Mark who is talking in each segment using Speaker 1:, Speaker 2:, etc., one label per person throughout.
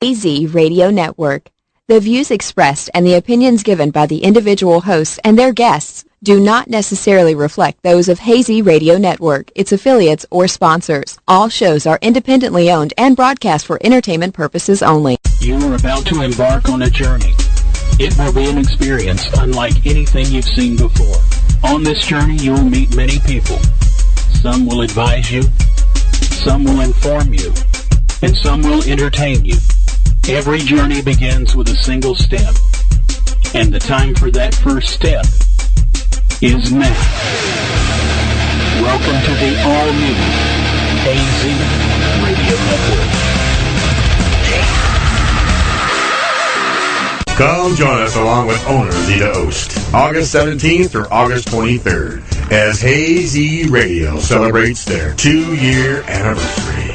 Speaker 1: AZ Radio Network. The views expressed and the opinions given by the individual hosts and their guests do not necessarily reflect those of Hazy Radio Network, its affiliates, or sponsors. All shows are independently owned and broadcast for entertainment purposes only.
Speaker 2: You are about to embark on a journey. It will be an experience unlike anything you've seen before. On this journey, you will meet many people. Some will advise you, some will inform you, and some will entertain you. Every journey begins with a single step, and the time for that first step is now. Welcome to the all-new AZ Radio Network.
Speaker 3: Come join us along with owner Zeta Ost, August 17th through August 23rd, as Hazy Radio celebrates their 2-year anniversary.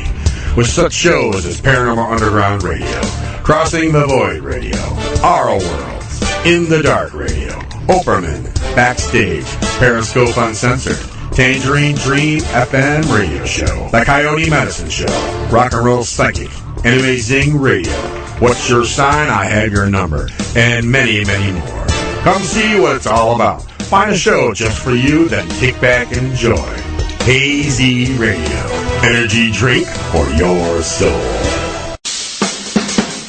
Speaker 3: With such shows as Paranormal Underground Radio, Crossing the Void Radio, Our Worlds, In the Dark Radio, Oprahman, Backstage, Periscope Uncensored, Tangerine Dream FM Radio Show, The Coyote Medicine Show, Rock and Roll Psychic, Anime Zing Radio, What's Your Sign? I Have Your Number, and many, many more. Come see what it's all about. Find a show just for you, then kick back and enjoy. Hazy Radio, energy drink for your soul.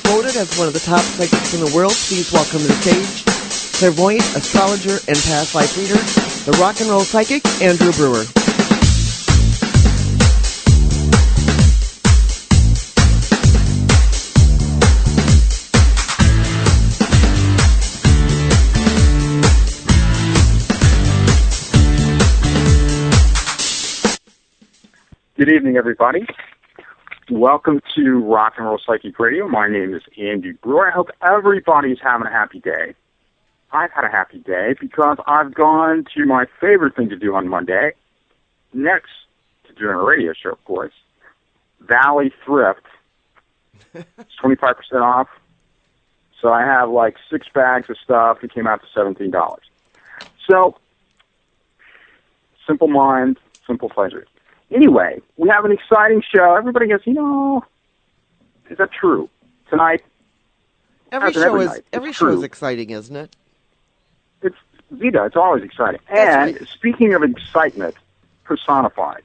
Speaker 4: Voted as one of the top psychics in the world, please welcome to the stage clairvoyant, astrologer, and past life reader, the rock and roll psychic, Andrew Brewer.
Speaker 5: Good evening, everybody. Welcome to Rock and Roll Psychic Radio. My name is Andy Brewer. I hope everybody's having a happy day. I've had a happy day because I've gone to my favorite thing to do on Monday, next to doing a radio show, of course, Valley Thrift. It's 25% off. So I have like 6 bags of stuff. It came out to $17. So, simple mind, simple pleasure. Anyway, we have an exciting show. Everybody goes, is that true? Tonight?
Speaker 4: Every show is exciting, isn't it?
Speaker 5: It's Zeta. It's always exciting. And speaking of excitement personified,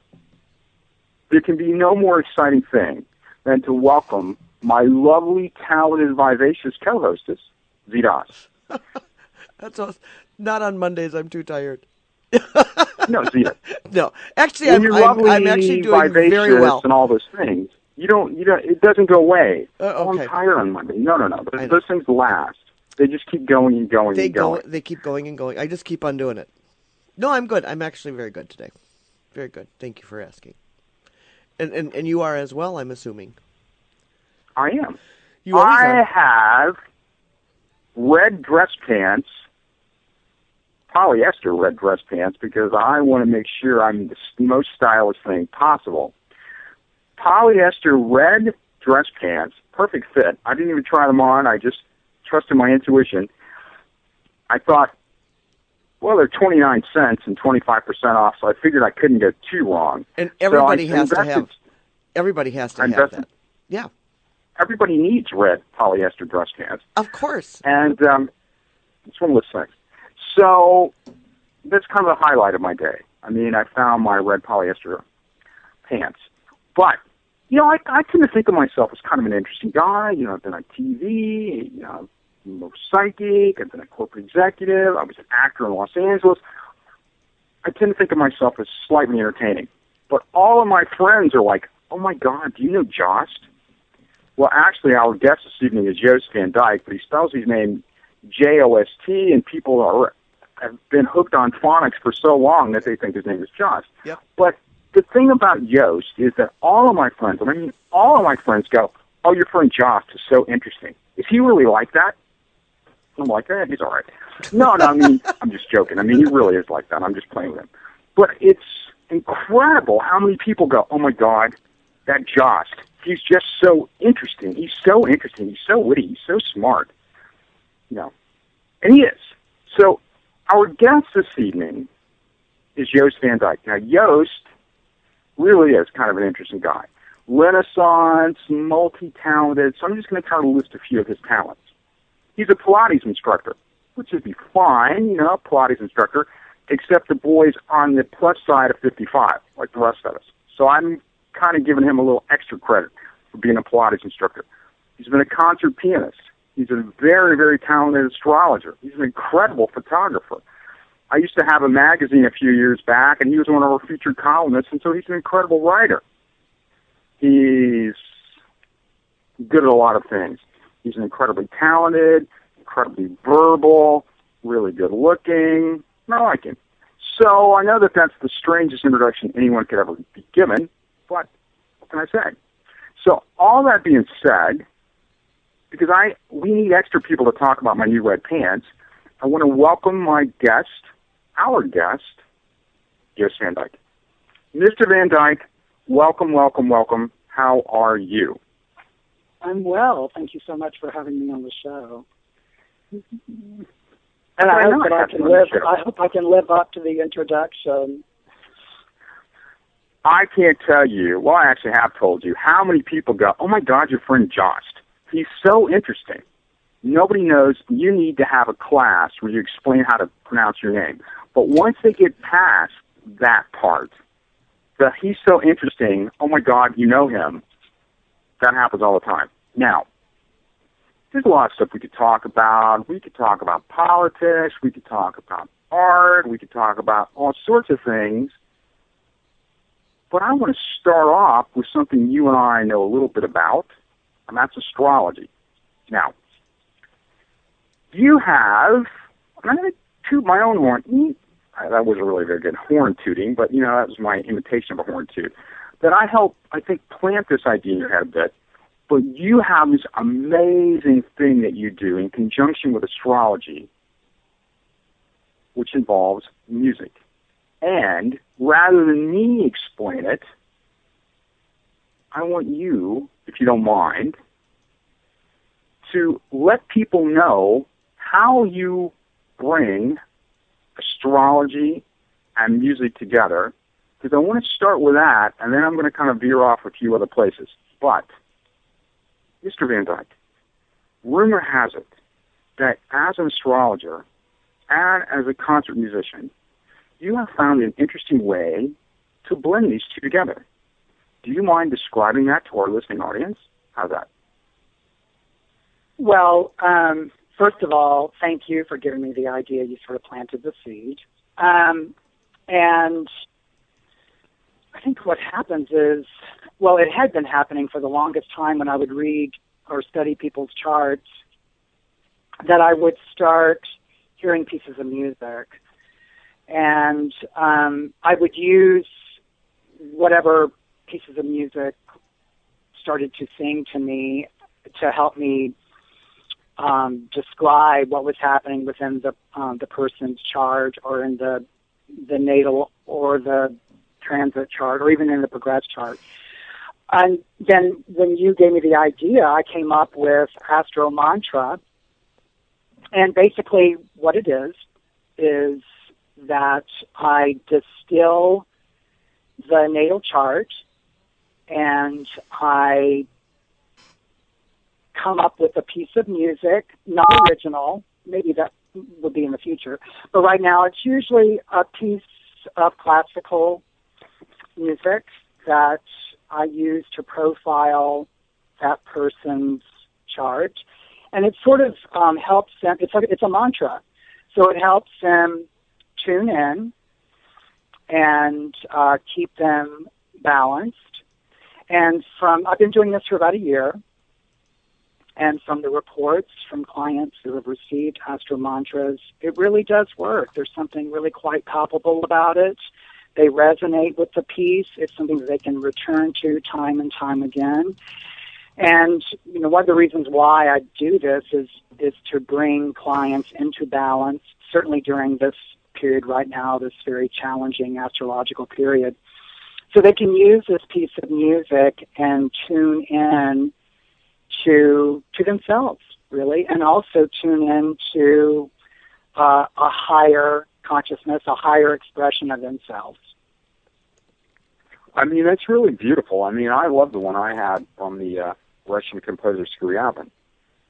Speaker 5: there can be no more exciting thing than to welcome my lovely, talented, vivacious co-hostess, Zeta.
Speaker 4: That's awesome. Not on Mondays. I'm too tired.
Speaker 5: No, Zeta.
Speaker 4: No, actually, I'm actually doing very well.
Speaker 5: And all those things, you don't. It doesn't go away.
Speaker 4: Okay.
Speaker 5: Oh, I'm tired on Monday. No. Those things last. They just keep going and going and going.
Speaker 4: They keep going and going. I just keep on doing it. No, I'm good. I'm actually very good today. Very good. Thank you for asking. And you are as well, I'm assuming.
Speaker 5: I am.
Speaker 4: I
Speaker 5: have red dress pants. Polyester red dress pants because I want to make sure I'm the most stylish thing possible. Polyester red dress pants, perfect fit. I didn't even try them on. I just trusted my intuition. I thought, well, they're 29 cents and 25% off, so I figured I couldn't go too wrong.
Speaker 4: And everybody has to have that. Yeah.
Speaker 5: Everybody needs red polyester dress pants.
Speaker 4: Of course.
Speaker 5: And it's one of those things. So that's kind of the highlight of my day. I mean, I found my red polyester pants. But, I tend to think of myself as kind of an interesting guy. I've been on TV, I'm a psychic, I've been a corporate executive, I was an actor in Los Angeles. I tend to think of myself as slightly entertaining. But all of my friends are like, oh my God, do you know Jost? Well, actually, our guest this evening is Jost Van Dyke, but he spells his name Jost, and people have been hooked on phonics for so long that they think his name is Jost.
Speaker 4: Yep.
Speaker 5: But the thing about Jost is that all of my friends go, oh, your friend Jost is so interesting. Is he really like that? I'm like, he's all right. No, I mean, I'm just joking. I mean, he really is like that. I'm just playing with him. But it's incredible how many people go, oh, my God, that Jost, he's just so interesting. He's so interesting. He's so witty. He's so smart. And he is. So our guest this evening is Jost Van Dyke. Now, Jost really is kind of an interesting guy. Renaissance, multi-talented. So I'm just going to kind of list a few of his talents. He's a Pleiades instructor, which would be fine, Pleiades instructor, except the boy's on the plus side of 55, like the rest of us. So I'm kind of giving him a little extra credit for being a Pleiades instructor. He's been a concert pianist. He's a very, very talented astrologer. He's an incredible photographer. I used to have a magazine a few years back, and he was one of our featured columnists, and so he's an incredible writer. He's good at a lot of things. He's incredibly talented, incredibly verbal, really good looking. I like him. So I know that that's the strangest introduction anyone could ever be given, but what can I say? So all that being said, because we need extra people to talk about my new red pants, I want to welcome my guest, our guest, Jost Van Dyke. Mr. Van Dyke, welcome, welcome, welcome. How are you?
Speaker 6: I'm well. Thank you so much for having me on the show.
Speaker 5: And I hope
Speaker 6: I can live up to the introduction.
Speaker 5: I can't tell you, well, I actually have told you, how many people go, oh my God, your friend Jost. He's so interesting. Nobody knows. You need to have a class where you explain how to pronounce your name. But once they get past that part, that he's so interesting, oh my God, you know him, that happens all the time. Now, there's a lot of stuff we could talk about. We could talk about politics. We could talk about art. We could talk about all sorts of things. But I want to start off with something you and I know a little bit about, and that's astrology. Now, you have, and I'm going to toot my own horn. That wasn't really very good horn tooting, but, that was my imitation of a horn toot. That I think, plant this idea in your head a bit. But you have this amazing thing that you do in conjunction with astrology, which involves music. And rather than me explain it, I want you, if you don't mind, to let people know how you bring astrology and music together, because I want to start with that, and then I'm going to kind of veer off a few other places. But Mr. Van Dyke, rumor has it that as an astrologer and as a concert musician, you have found an interesting way to blend these two together. Do you mind describing that to our listening audience? How's that?
Speaker 6: Well, first of all, thank you for giving me the idea. You sort of planted the seed. And I think what happens is, well, it had been happening for the longest time when I would read or study people's charts, that I would start hearing pieces of music. And I would use whatever pieces of music started to sing to me to help me describe what was happening within the person's chart, or in the natal or the transit chart, or even in the progress chart. And then when you gave me the idea, I came up with Astro Mantra. And basically what it is that I distill the natal chart, and I come up with a piece of music, not original, maybe that would be in the future, but right now it's usually a piece of classical music that I use to profile that person's chart. And it sort of helps them, it's a mantra, so it helps them tune in and keep them balanced. And I've been doing this for about a year, and from the reports from clients who have received Astro Mantras, it really does work. There's something really quite palpable about it. They resonate with the piece. It's something that they can return to time and time again. And, one of the reasons why I do this is to bring clients into balance, certainly during this period right now, this very challenging astrological period. So they can use this piece of music and tune in to themselves, really, and also tune in to a higher consciousness, a higher expression of themselves.
Speaker 5: I mean, that's really beautiful. I mean, I love the one I had from the Russian composer Scriabin.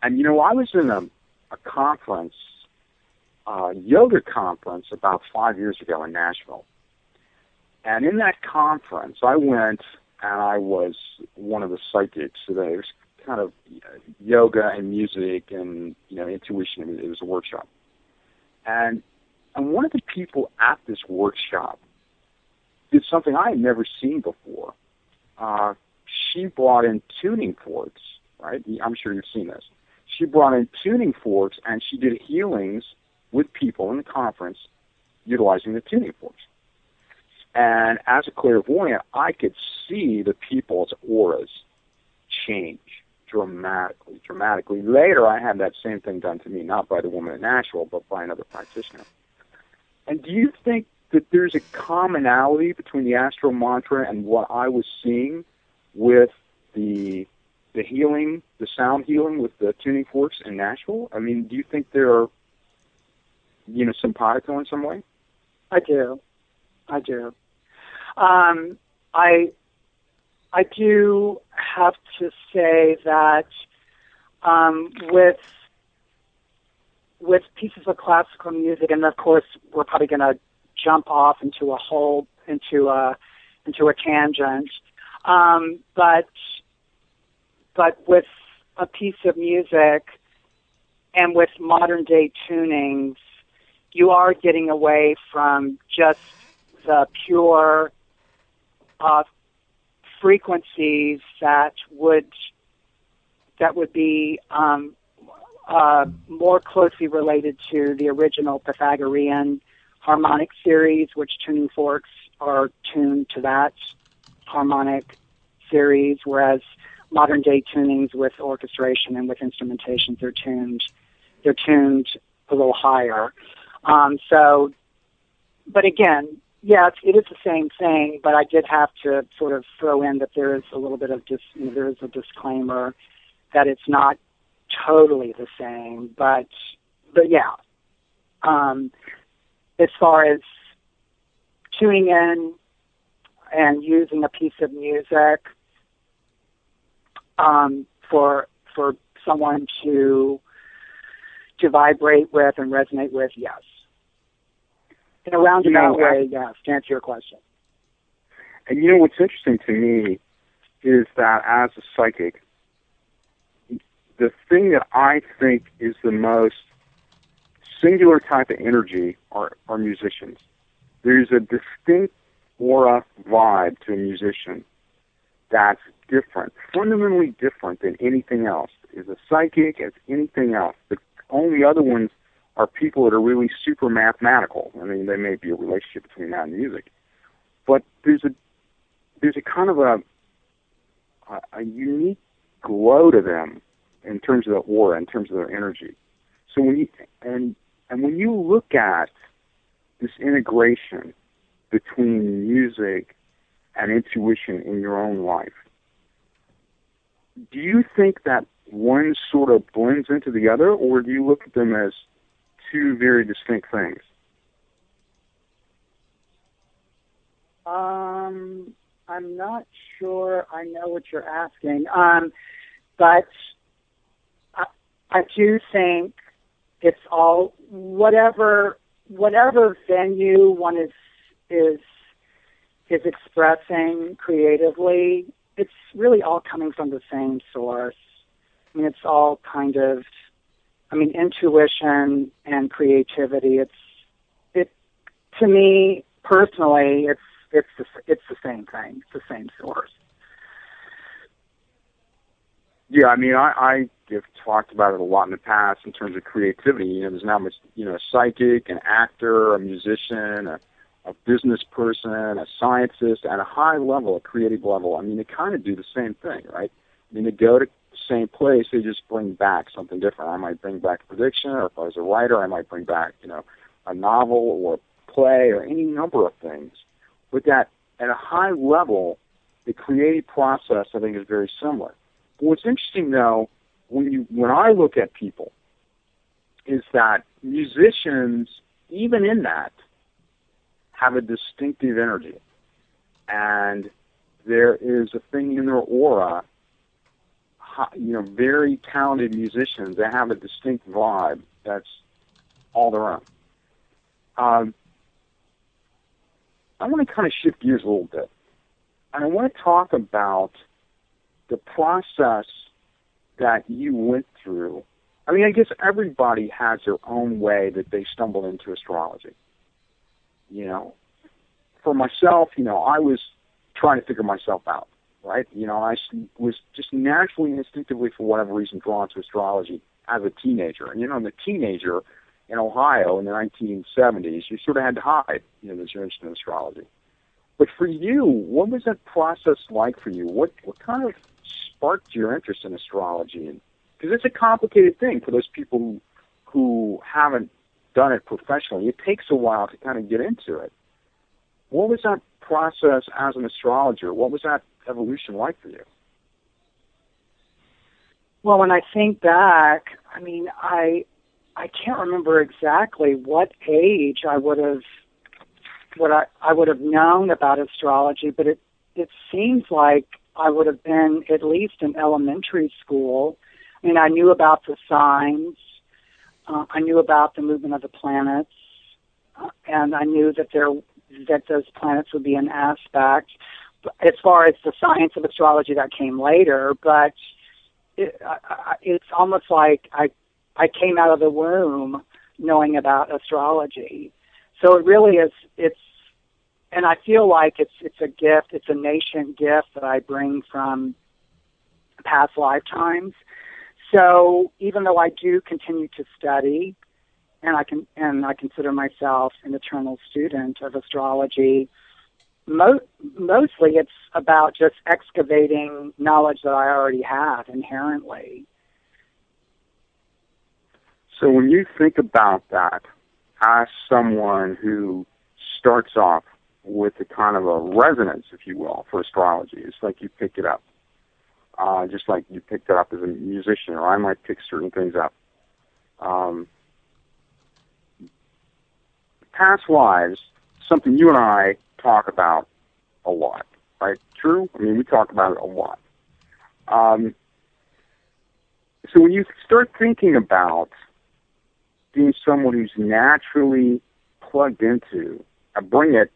Speaker 5: And, you know, I was in a conference, yoga conference, about 5 years ago in Nashville. And in that conference, I went and I was one of the psychics. So there was kind of yoga and music and, you know, intuition. It was a workshop. And one of the people at this workshop did something I had never seen before. She brought in tuning forks, right? I'm sure you've seen this. She brought in tuning forks, and she did healings with people in the conference utilizing the tuning forks. And as a clairvoyant, I could see the people's auras change dramatically. Later, I had that same thing done to me, not by the woman in Nashville, but by another practitioner. And do you think that there's a commonality between the astro mantra and what I was seeing with the healing, the sound healing with the tuning forks in Nashville? I mean, do you think they're, you know, simpatico in some way?
Speaker 6: I do. I do have to say that with pieces of classical music, and of course we're probably going to jump off into a tangent, but with a piece of music and with modern day tunings, you are getting away from just the pure frequencies that would be more closely related to the original Pythagorean harmonic series, which tuning forks are tuned to that harmonic series, whereas modern day tunings with orchestration and with instrumentation, they're tuned a little higher. But again, yes, it is the same thing, but I did have to sort of throw in that there is a little bit of there is a disclaimer that it's not totally the same, but yeah. As far as tuning in and using a piece of music for someone to vibrate with and resonate with, yes. In a roundabout way, yes, to answer your question.
Speaker 5: And you know what's interesting to me is that as a psychic, the thing that I think is the most singular type of energy are musicians. There's a distinct aura vibe to a musician that's different, fundamentally different than anything else. Is a psychic as anything else. The only other ones are people that are really super mathematical. I mean, there may be a relationship between that and music, but there's a kind of a unique glow to them in terms of the aura, in terms of their energy. So when you look at this integration between music and intuition in your own life, do you think that one sort of blends into the other, or do you look at them as two very distinct things?
Speaker 6: I'm not sure I know what you're asking, but I do think it's all whatever venue one is expressing creatively. It's really all coming from the same source. I mean, it's all kind of, intuition and creativity. To me personally, it's the same thing. It's the same source.
Speaker 5: Yeah, I have talked about it a lot in the past in terms of creativity. There's not much, a psychic, an actor, a musician, a business person, a scientist, at a high level, a creative level. They kind of do the same thing, right? They go to the same place, they just bring back something different. I might bring back a prediction, or if I was a writer, I might bring back, a novel or a play or any number of things. But that, at a high level, the creative process, I think, is very similar. But what's interesting, though, when I look at people, is that musicians, even in that, have a distinctive energy. And there is a thing in their aura, very talented musicians that have a distinct vibe that's all their own. I want to kind of shift gears a little bit. And I want to talk about the process that you went through. I mean, I guess everybody has their own way that they stumbled into astrology. For myself, I was trying to figure myself out, right? I was just naturally and instinctively, for whatever reason, drawn to astrology as a teenager. And, the teenager in Ohio in the 1970s, you sort of had to hide, that you're interested in astrology. But for you, what was that process like for you? What kind of sparked your interest in astrology? Because it's a complicated thing for those people who haven't done it professionally. It takes a while to kind of get into it. What was that process as an astrologer? What was that evolution like for you?
Speaker 6: Well, when I think back, I mean, I can't remember exactly what age I would have known about astrology, but it seems like I would have been at least in elementary school. I mean, I knew about the signs, I knew about the movement of the planets, and I knew that those planets would be an aspect. As far as the science of astrology, that came later, but it's almost like I came out of the womb knowing about astrology. So it really is, and I feel like it's a gift, it's a nascent gift that I bring from past lifetimes. So even though I do continue to study, and I consider myself an eternal student of astrology, mostly it's about just excavating knowledge that I already have inherently.
Speaker 5: So when you think about that, as someone who starts off with a kind of a resonance, if you will, for astrology, it's like you pick it up. Just like you picked it up as a musician, or I might pick certain things up. Past lives, something you and I talk about a lot, right? True? I mean, we talk about it a lot. So when you start thinking about being someone who's naturally plugged into, I bring it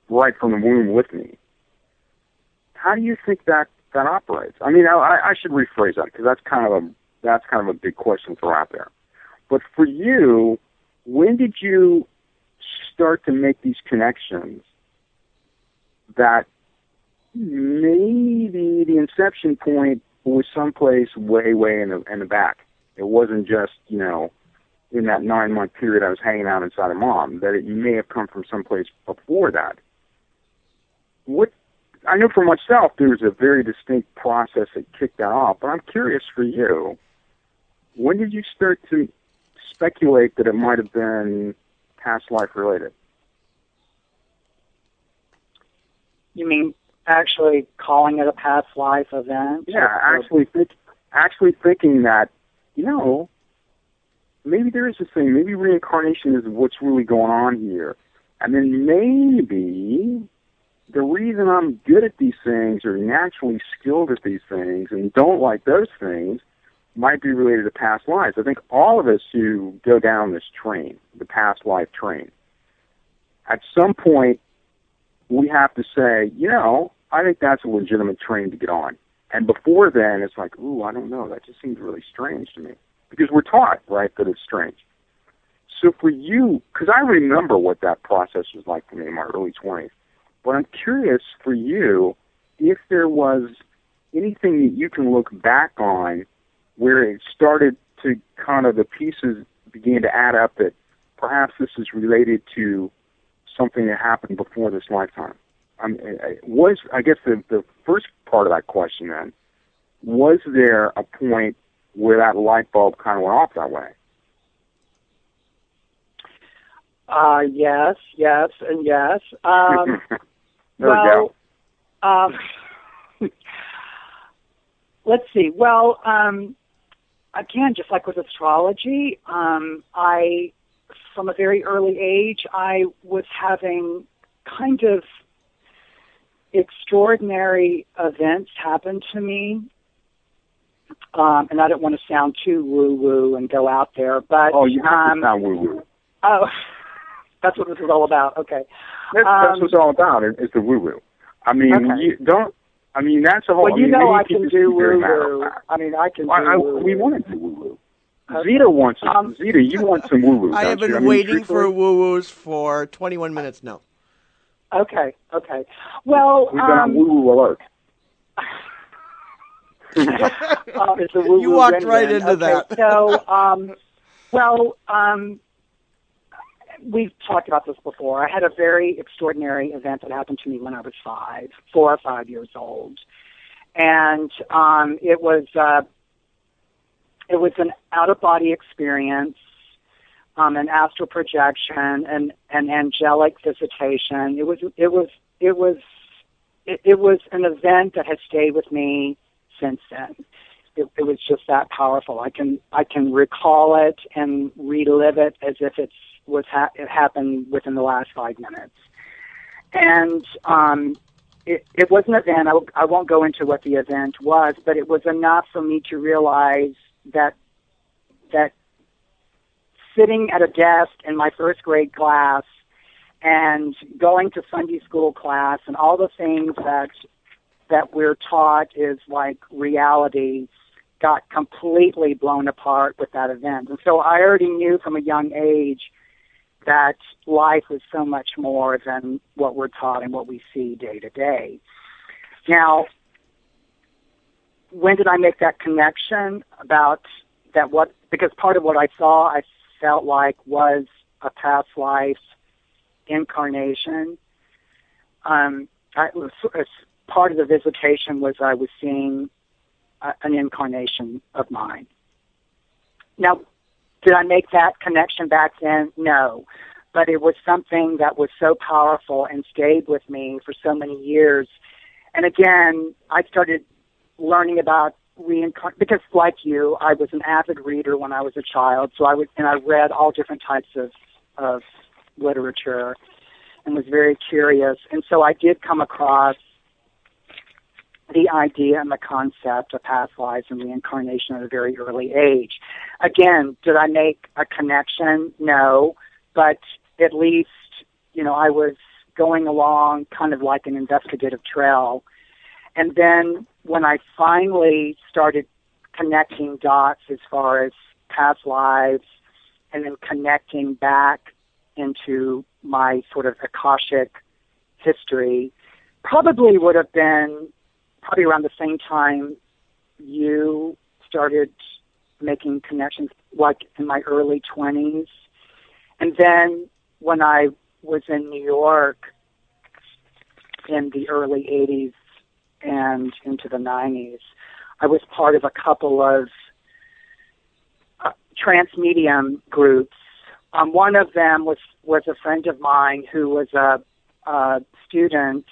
Speaker 5: right from the womb with me, how do you think that operates? I mean, I should rephrase that, because that's kind of a big question to throw out there. But for you, when did you start to make these connections that maybe the inception point was someplace way in the back? It wasn't just, in that 9-month period I was hanging out inside of mom, that it may have come from someplace before that. I know for myself there was a very distinct process that kicked that off, but I'm curious for you, when did you start to speculate that it might have been past life related?
Speaker 6: You mean actually calling it a past life event?
Speaker 5: Yeah, actually thinking that, maybe there is a thing, maybe reincarnation is what's really going on here. And then maybe the reason I'm good at these things or naturally skilled at these things and don't like those things might be related to past lives. I think all of us who go down this train, the past life train, at some point we have to say, I think that's a legitimate train to get on. And before then, it's like, ooh, I don't know, that just seems really strange to me. Because we're taught, right, that it's strange. So for you, because I remember what that process was like for me in my early 20s, but I'm curious for you if there was anything that you can look back on where it started to kind of the pieces began to add up that perhaps this is related to something that happened before this lifetime. I guess the first part of that question then, was there a point where that light bulb kind of went off that way?
Speaker 6: Yes, and yes.
Speaker 5: There we go.
Speaker 6: Let's see. Well, again, just like with astrology, from a very early age, I was having kind of extraordinary events happened to me. And I don't want to sound too woo-woo and go out there, but...
Speaker 5: Oh, you have to sound woo-woo.
Speaker 6: Oh, that's what this is all about. Okay.
Speaker 5: That's what it's all about, is the woo-woo. I mean,
Speaker 6: okay.
Speaker 5: That's a whole...
Speaker 6: Well, I can do woo-woo. I can do woo-woo.
Speaker 5: We want to do woo-woo. Zeta wants Zeta, you want some woo-woo,
Speaker 4: I have been waiting for woo-woos for 21 minutes now.
Speaker 6: Okay. Well,
Speaker 5: we've been on woo-woo alert.
Speaker 6: It's a woo-woo
Speaker 4: you walked right into that.
Speaker 6: So, we've talked about this before. I had a very extraordinary event that happened to me when I was 4 or 5 years old, and it was an out-of-body experience, an astral projection, and an angelic visitation. It was an event that has stayed with me since then. It was just that powerful. I can recall it and relive it as if it happened within the last 5 minutes. And it was an event. I won't go into what the event was, but it was enough for me to realize that sitting at a desk in my first grade class and going to Sunday school class and all the things that we're taught is like reality got completely blown apart with that event. And so I already knew from a young age that life was so much more than what we're taught and what we see day to day. Now, when did I make that connection about that? Because part of what I saw, I felt like was a past life incarnation. Part of the visitation was I was seeing an incarnation of mine. Now, did I make that connection back then? No. But it was something that was so powerful and stayed with me for so many years. And again, I started learning about reincarnation, because like you, I was an avid reader when I was a child. So I read all different types of literature and was very curious. And so I did come across the idea and the concept of past lives and reincarnation at a very early age. Again, did I make a connection? No, but at least, I was going along kind of like an investigative trail. And then when I finally started connecting dots as far as past lives and then connecting back into my sort of Akashic history, probably would have been around the same time you started making connections, like in my early 20s. And then when I was in New York in the early 80s and into the 90s, I was part of a couple of transmedium groups. One of them was a friend of mine who was a student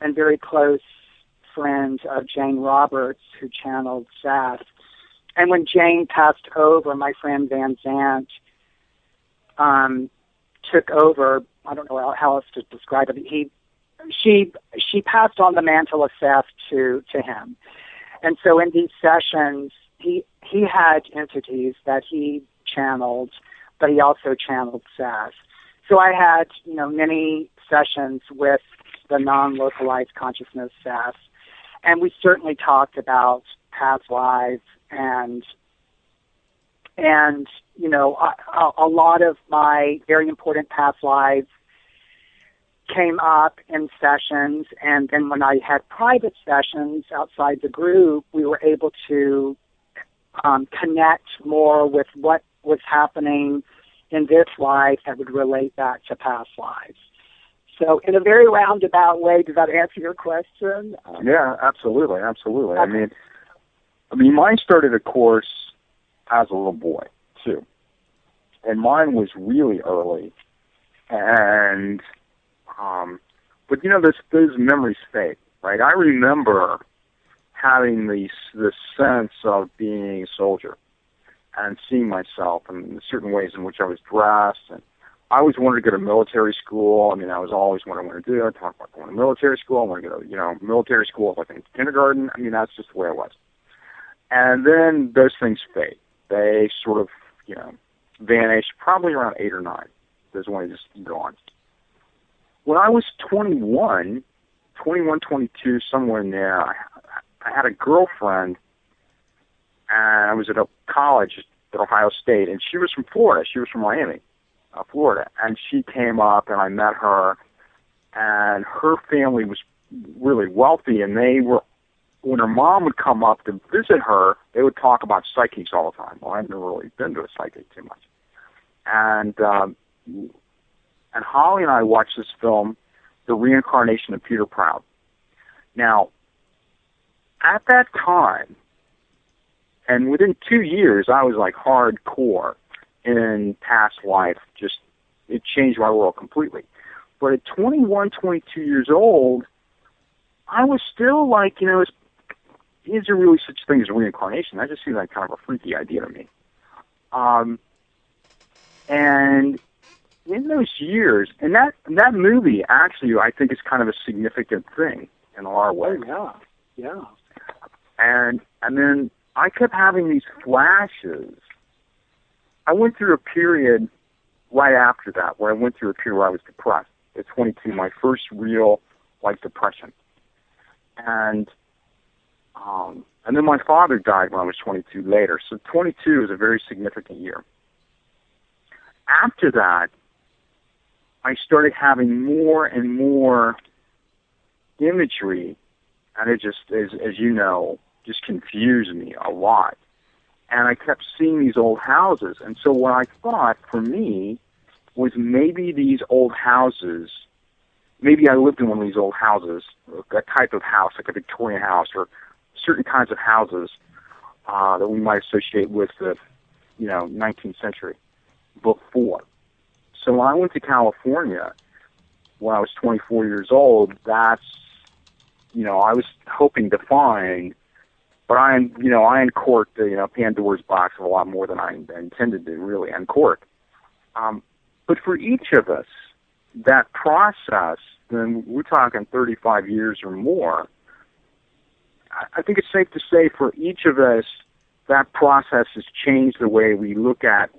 Speaker 6: and very close friend of Jane Roberts, who channeled Seth. And when Jane passed over, my friend Van Zant took over. I don't know how else to describe it. She passed on the mantle of Seth to him. And so in these sessions, he had entities that he channeled, but he also channeled Seth. So I had, many sessions with the non-localized consciousness Seth. And we certainly talked about past lives and a lot of my very important past lives came up in sessions. And then when I had private sessions outside the group, we were able to connect more with what was happening in this life that would relate back to past lives. So in a very roundabout way, does that answer your question?
Speaker 5: Yeah, absolutely.
Speaker 6: Okay.
Speaker 5: I mean, mine started, of course, as a little boy, too. And mine was really early. And, but those memories fade, right? I remember having this sense of being a soldier and seeing myself in certain ways in which I was dressed. And I always wanted to go to military school. I mean, that was always what I wanted to do. I talked about going to military school. I wanted to go to, military school, like in kindergarten. I mean, that's just the way it was. And then those things fade. They sort of, vanish probably around 8 or 9. There's one just gone. When I was 21, 22, somewhere in there, I had a girlfriend, and I was at a college at Ohio State, and she was from Florida. She was from Miami, Florida. And she came up, and I met her, and her family was really wealthy, and they were, when her mom would come up to visit her, they would talk about psychics all the time. Well, I've never really been to a psychic too much. And Holly and I watched this film, The Reincarnation of Peter Proud. Now, at that time, and within 2 years, I was like hardcore in past life. Just, it changed my world completely. But at 21, 22 years old, I was still like, is there really such a thing as reincarnation? That just seemed like kind of a freaky idea to me. And in those years, and that movie actually, I think, is kind of a significant thing in a lot of ways.
Speaker 6: Oh, yeah.
Speaker 5: And then I kept having these flashes. I went through a period right after that where I went through a period where I was depressed. At 22, my first real depression. And then my father died when I was 22 later. So 22 is a very significant year. After that, I started having more and more imagery, and it just, as you know, just confused me a lot. And I kept seeing these old houses. And so what I thought for me was maybe these old houses, maybe I lived in one of these old houses, a type of house, like a Victorian house, or certain kinds of houses that we might associate with the, 19th century before. So when I went to California when I was 24 years old, that's, I was hoping to find, but I uncorked the, Pandora's box of a lot more than I intended to really uncork. But for each of us, that process, then we're talking 35 years or more, I think it's safe to say for each of us, that process has changed the way we look at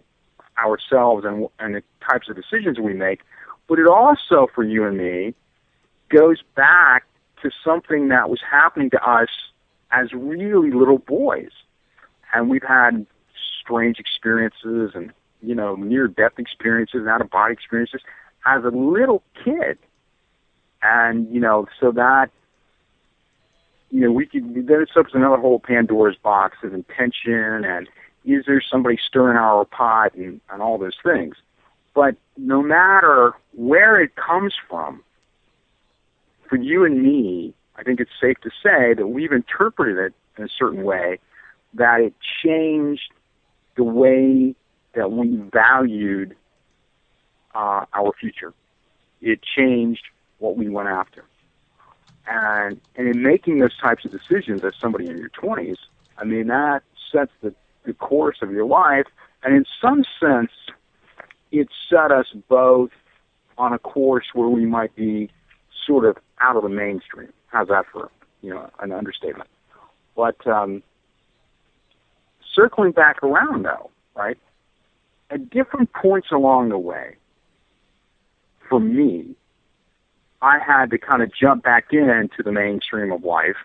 Speaker 5: ourselves and the types of decisions we make. But it also, for you and me, goes back to something that was happening to us as really little boys. And we've had strange experiences and, near-death experiences and out-of-body experiences as a little kid. And, so that, then it opens another whole Pandora's box of intention and is there somebody stirring our pot and all those things. But no matter where it comes from, for you and me, I think it's safe to say that we've interpreted it in a certain way that it changed the way that we valued our future. It changed what we went after. And in making those types of decisions as somebody in your 20s, I mean, that sets the course of your life. And in some sense, it set us both on a course where we might be sort of out of the mainstream. How's that for, an understatement? But circling back around, though, right, at different points along the way, for me, I had to kind of jump back into the mainstream of life,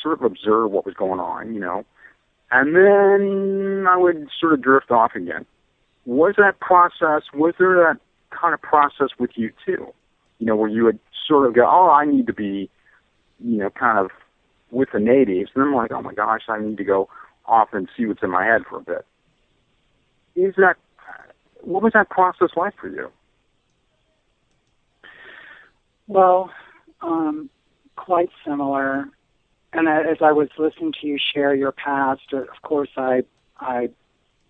Speaker 5: sort of observe what was going on, and then I would sort of drift off again. Was there that kind of process with you too? Where you would sort of go, I need to be, kind of with the natives. And I'm like, oh my gosh, I need to go off and see what's in my head for a bit. What was that process like for you?
Speaker 6: Well, quite similar. And as I was listening to you share your past, of course, I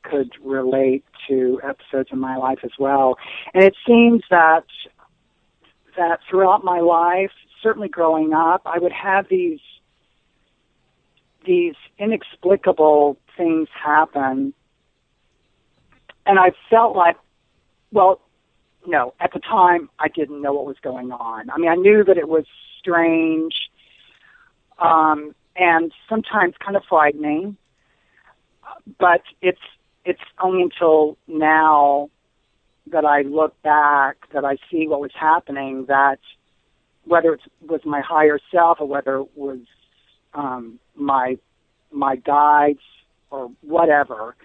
Speaker 6: could relate to episodes in my life as well. And it seems that throughout my life, certainly growing up, I would have these inexplicable things happen. And I felt like, well, at the time, I didn't know what was going on. I mean, I knew that it was strange, and sometimes kind of frightening, but it's only until now that I look back, that I see what was happening, that whether it was my higher self or whether it was my guides or whatever.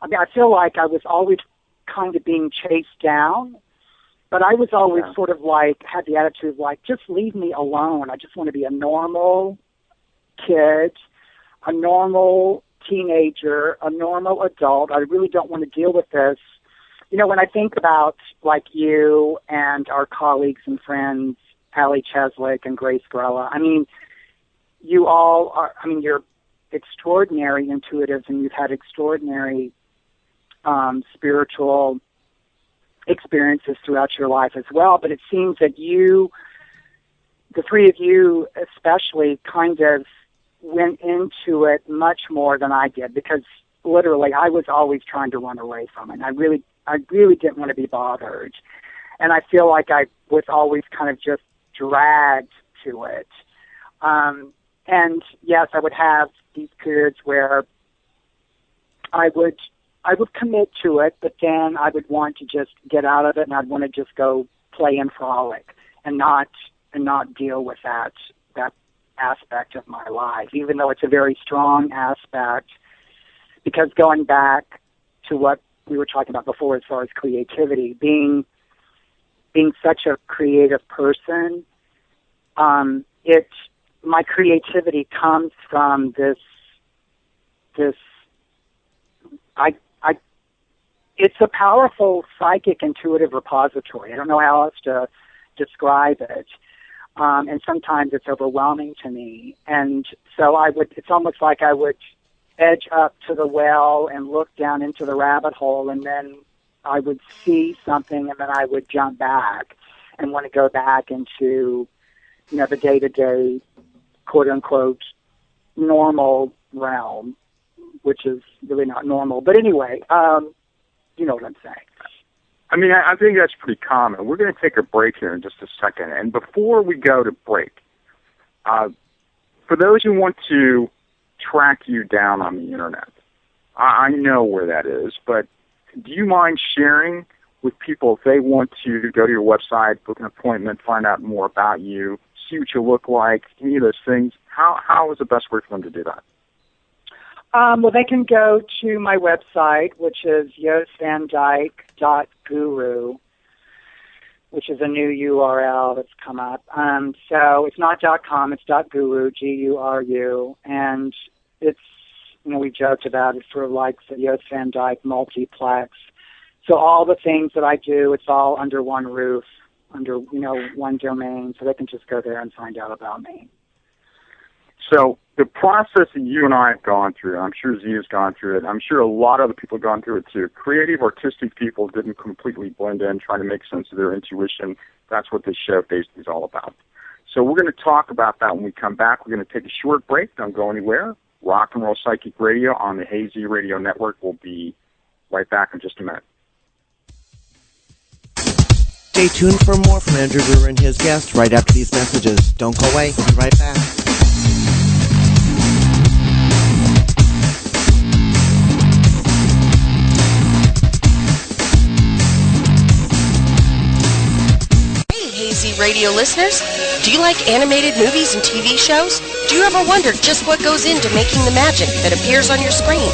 Speaker 6: I mean, I feel like I was always kind of being chased down, but I was always sort of like, had the attitude of like, just leave me alone. I just want to be a normal kid, a normal teenager, a normal adult. I really don't want to deal with this. You know, when I think about like you and our colleagues and friends, Allie Cheslick and Grace Grella, I mean, you all are, I mean, you're extraordinary intuitives and you've had extraordinary spiritual experiences throughout your life as well. But it seems that you, the three of you especially, kind of went into it much more than I did, because literally I was always trying to run away from it. I really didn't want to be bothered. And I feel like I was always kind of just dragged to it. And yes, I would have these periods where I would commit to it, but then I would want to just get out of it, and I'd want to just go play and frolic and not deal with that aspect of my life, even though it's a very strong aspect, because going back to what we were talking about before as far as creativity, being such a creative person, my creativity comes from this it's a powerful psychic intuitive repository. I don't know how else to describe it. And sometimes it's overwhelming to me. And so it's almost like I would edge up to the well and look down into the rabbit hole, and then I would see something, and then I would jump back and want to go back into, the day-to-day, quote-unquote, normal realm, which is really not normal. But anyway, you know what I'm saying.
Speaker 5: I mean, I think that's pretty common. We're going to take a break here in just a second. And before we go to break, for those who want to track you down on the Internet, I know where that is, but do you mind sharing with people if they want to go to your website, book an appointment, find out more about you, see what you look like, any of those things? How is the best way for them to do that?
Speaker 6: Well, they can go to my website, which is JostVanDyke.guru, which is a new URL that's come up. So it's not .com, it's .guru, G-U-R-U, and it's, we joked about it, sort of like the Jost Van Dyke multiplex. So all the things that I do, it's all under one roof, under, one domain, so they can just go there and find out about me.
Speaker 5: So the process that you and I have gone through, I'm sure Z has gone through it, I'm sure a lot of other people have gone through it too. Creative, artistic people didn't completely blend in, trying to make sense of their intuition. That's what this show basically is all about. So we're going to talk about that when we come back. We're going to take a short break. Don't go anywhere. Rock and Roll Psychic Radio on the Hazy Radio Network. We'll be right back in just a minute.
Speaker 4: Stay tuned for more from Andrew Brewer and his guests right after these messages. Don't go away. We'll be right back.
Speaker 7: Radio listeners, do you like animated movies and TV shows? Do you ever wonder just what goes into making the magic that appears on your screen?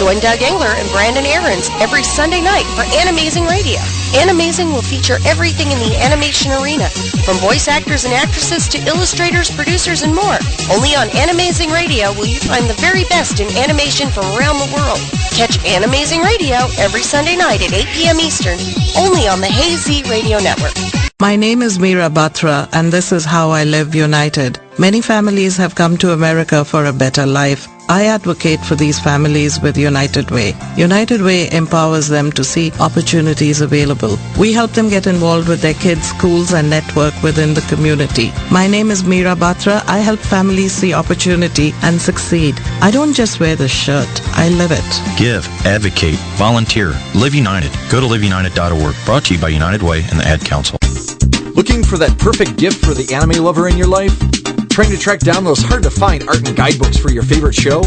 Speaker 7: Join Doug Engler and Brandon Aarons every Sunday night for Animazing Radio. Animazing will feature everything in the animation arena, from voice actors and actresses to illustrators, producers, and more. Only on Animazing Radio will you find the very best in animation from around the world. Catch Animazing Radio every Sunday night at 8 p.m. Eastern, only on the Hazy Radio Network.
Speaker 8: My name is Meera Batra, and this is How I Live United. Many families have come to America for a better life. I advocate for these families with United Way. United Way empowers them to see opportunities available. We help them get involved with their kids' schools and network within the community. My name is Meera Batra. I help families see opportunity and succeed. I don't just wear the shirt, I live it.
Speaker 9: Give, advocate, volunteer, Live United. Go to liveunited.org. Brought to you by United Way and the Ad Council.
Speaker 10: Looking for that perfect gift for the anime lover in your life? Trying to track down those hard-to-find art and guidebooks for your favorite show?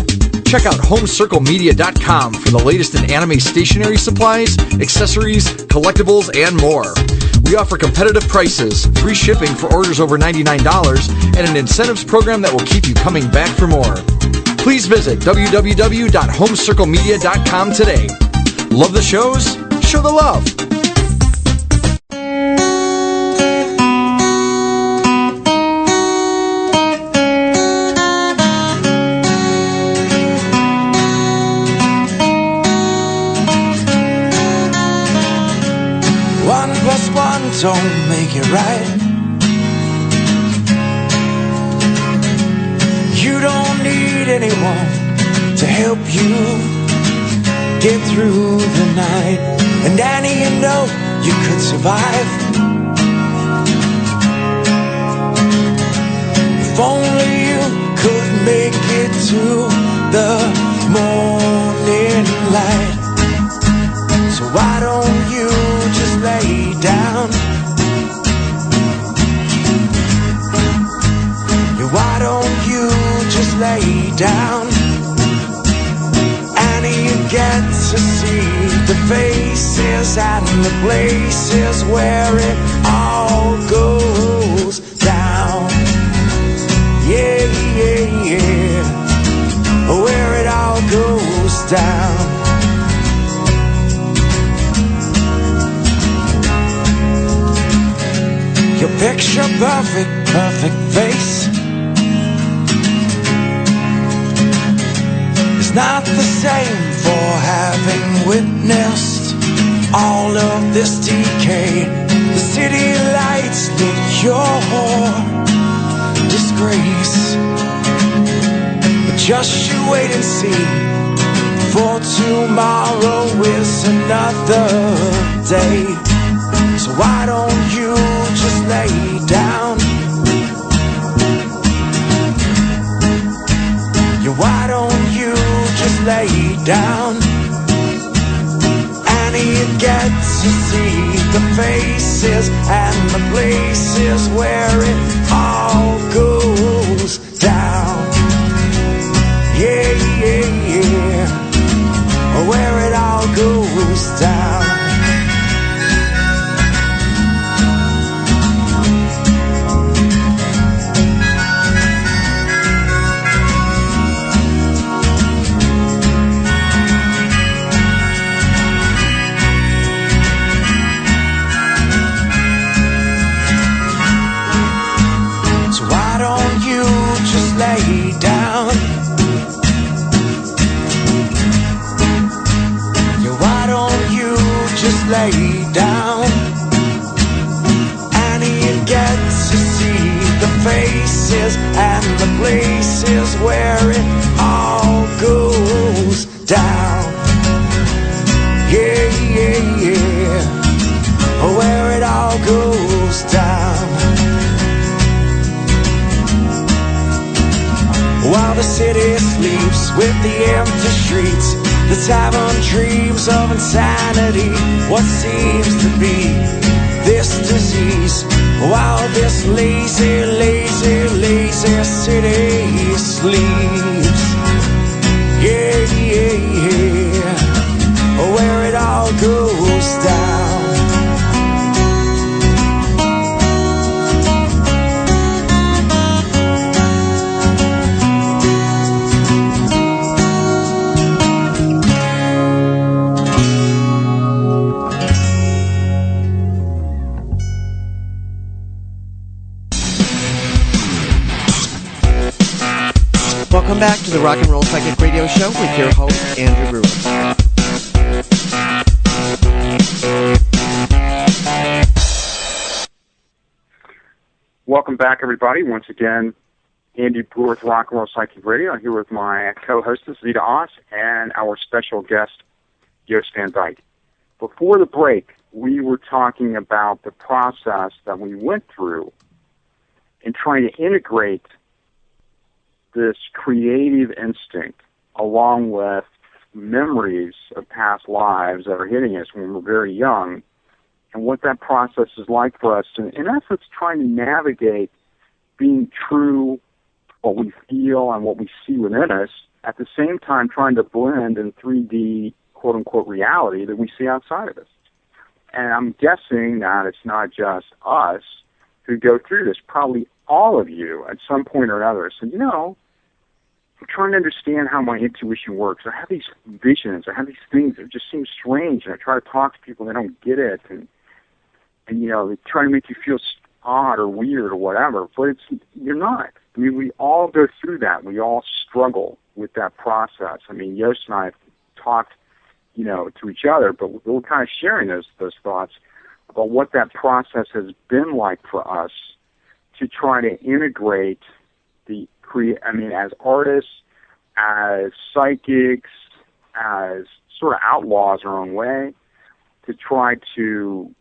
Speaker 10: Check out homecirclemedia.com for the latest in anime stationery supplies, accessories, collectibles, and more. We offer competitive prices, free shipping for orders over $99, and an incentives program that will keep you coming back for more. Please visit www.homecirclemedia.com today. Love the shows? Show the love!
Speaker 11: Don't make it right. You don't need anyone to help you get through the night. And Annie, you know you could survive if only you could make it to the morning light. So why don't you just lay down? Why don't you just lay down? And you get to see the faces and the places where it all goes down. Yeah, yeah, yeah, where it all goes down. Your picture perfect face is not the same for having witnessed all of this decay. The city lights lit your disgrace, but just you wait and see, for tomorrow is another day. So why don't you just lay down? Yeah, why don't you just lay down? And you get to see the faces and the places where it all goes down. Yeah, yeah, yeah, where it all goes down. Lay down. Yeah, why don't you just lay down? And you get to see the faces and the places where it all goes down. Yeah, yeah, yeah, where it all goes down. While the city sleeps with the empty streets, the tavern dreams of insanity, what seems to be this disease. While this lazy, lazy, lazy city sleeps. Yeah, yeah, yeah, where it all goes down.
Speaker 4: Welcome back to the Rock and Roll Psychic Radio Show with your host, Andrew Brewer.
Speaker 5: Welcome back, everybody. Once again, Andy Brewer with Rock and Roll Psychic Radio. I'm here with my co-hostess, Zita Oss, and our special guest, Jost Van Dyke. Before the break, we were talking about the process that we went through in trying to integrate this creative instinct along with memories of past lives that are hitting us when we're very young, and what that process is like for us. And in essence, trying to navigate being true, what we feel and what we see within us, at the same time trying to blend in 3D, quote-unquote, reality that we see outside of us. And I'm guessing that it's not just us who go through this. Probably all of you at some point or another said, I'm trying to understand how my intuition works. I have these visions. I have these things that just seem strange, and I try to talk to people and they don't get it, and they try to make you feel odd or weird or whatever. But you're not. I mean, we all go through that. We all struggle with that process. I mean, Jost and I have talked, to each other, but we're kind of sharing those thoughts about what that process has been like for us to try to integrate as artists, as psychics, as sort of outlaws our own way, to try to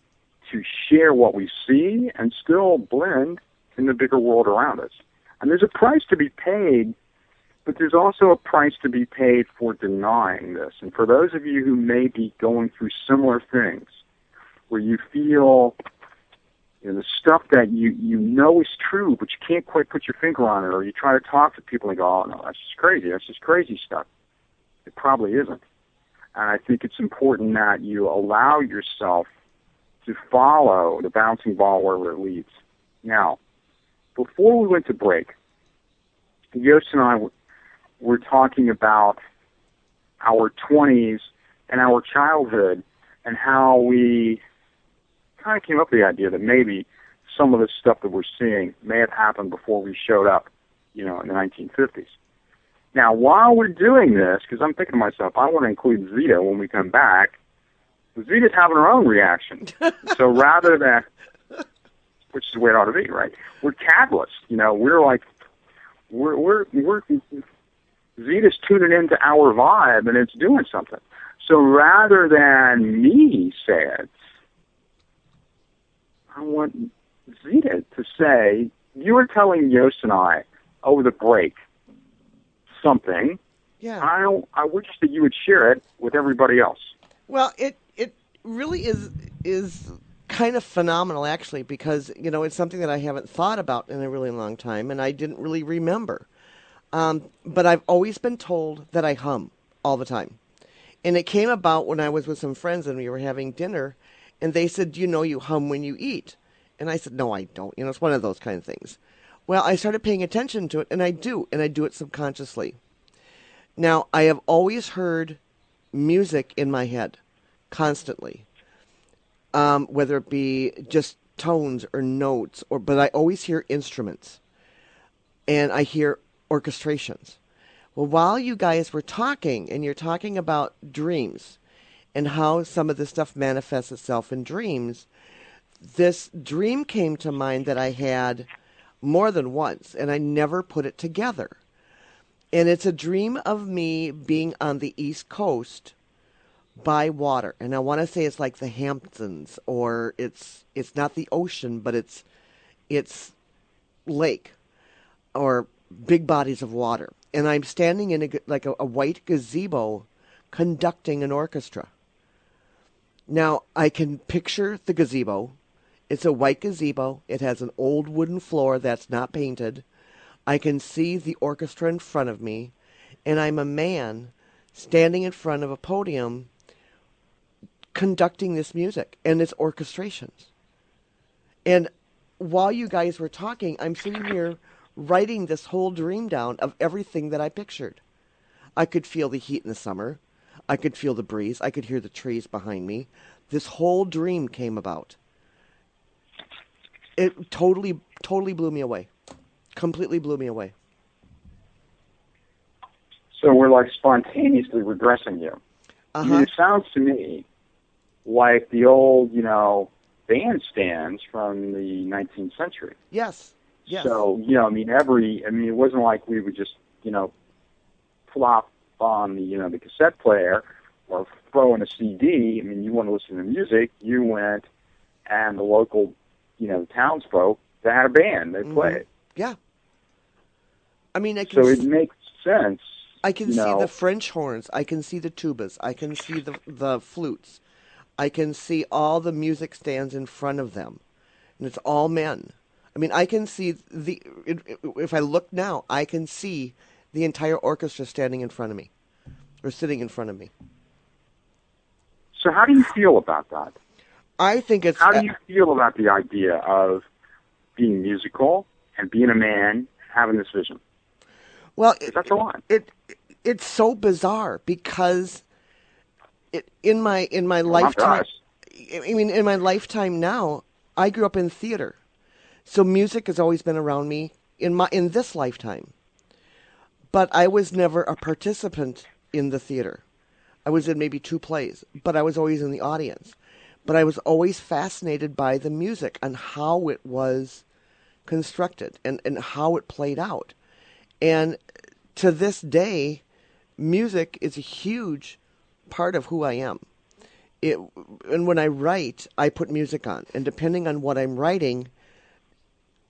Speaker 5: share what we see and still blend in the bigger world around us. And there's a price to be paid, but there's also a price to be paid for denying this. And for those of you who may be going through similar things, where you feel the stuff that you know is true, but you can't quite put your finger on it, or you try to talk to people and go, oh, no, that's just crazy stuff. It probably isn't. And I think it's important that you allow yourself to follow the bouncing ball wherever it leads. Now, before we went to break, Jost and I were talking about our 20s and our childhood and how we kind of came up with the idea that maybe some of the stuff that we're seeing may have happened before we showed up, in the 1950s. Now, while we're doing this, because I'm thinking to myself, I want to include Zita when we come back, Zita's having her own reaction. So rather than, which is the way it ought to be, right? We're catalysts. We're like, we're Zita's tuning into our vibe and it's doing something. So rather than me say it, I want Zita to say, you were telling Jost and I over the break something.
Speaker 4: Yeah.
Speaker 5: I wish that you would share it with everybody else.
Speaker 4: Well, it really is kind of phenomenal, actually, because, it's something that I haven't thought about in a really long time, and I didn't really remember. But I've always been told that I hum all the time. And it came about when I was with some friends and we were having dinner, and they said, you hum when you eat. And I said, no, I don't. It's one of those kind of things. Well, I started paying attention to it, and I do it subconsciously. Now, I have always heard music in my head, constantly, whether it be just tones or notes, but I always hear instruments, and I hear orchestrations. Well, while you guys were talking, and you're talking about dreams, and how some of this stuff manifests itself in dreams, this dream came to mind that I had more than once, and I never put it together. And it's a dream of me being on the East Coast by water. And I want to say it's like the Hamptons, or it's not the ocean, but it's lake or big bodies of water. And I'm standing in a white gazebo conducting an orchestra. Now, I can picture the gazebo. It's a white gazebo. It has an old wooden floor that's not painted. I can see the orchestra in front of me, and I'm a man standing in front of a podium conducting this music and its orchestrations. And while you guys were talking, I'm sitting here writing this whole dream down of everything that I pictured. I could feel the heat in the summer. I could feel the breeze. I could hear the trees behind me. This whole dream came about. It totally blew me away. Completely blew me away.
Speaker 5: So we're like spontaneously regressing you. I mean, it sounds to me like the old, bandstands from the 19th century.
Speaker 4: Yes. Yes.
Speaker 5: So, I mean, it wasn't like we would just, plop on the cassette player or throw in a CD. I mean, you want to listen to music, you went, and the local, townsfolk, they had a band, they played.
Speaker 4: Yeah. I mean, so
Speaker 5: it makes sense.
Speaker 4: I can see the French horns. I can see the tubas. I can see the flutes. I can see all the music stands in front of them. And it's all men. I mean, I can see if I look now, I can see the entire orchestra standing in front of me or sitting in front of me.
Speaker 5: So how do you feel about that?
Speaker 4: I think it's...
Speaker 5: How do you feel about the idea of being musical and being a man, having this vision?
Speaker 4: Well,
Speaker 5: that's a lot.
Speaker 4: It's so bizarre because in my lifetime, I mean, in my lifetime now, I grew up in theater, so music has always been around me in this lifetime. But I was never a participant in the theater. I was in maybe 2 plays, but I was always in the audience. But I was always fascinated by the music and how it was constructed and how it played out. And to this day, music is a huge part of who I am. And when I write, I put music on. And depending on what I'm writing,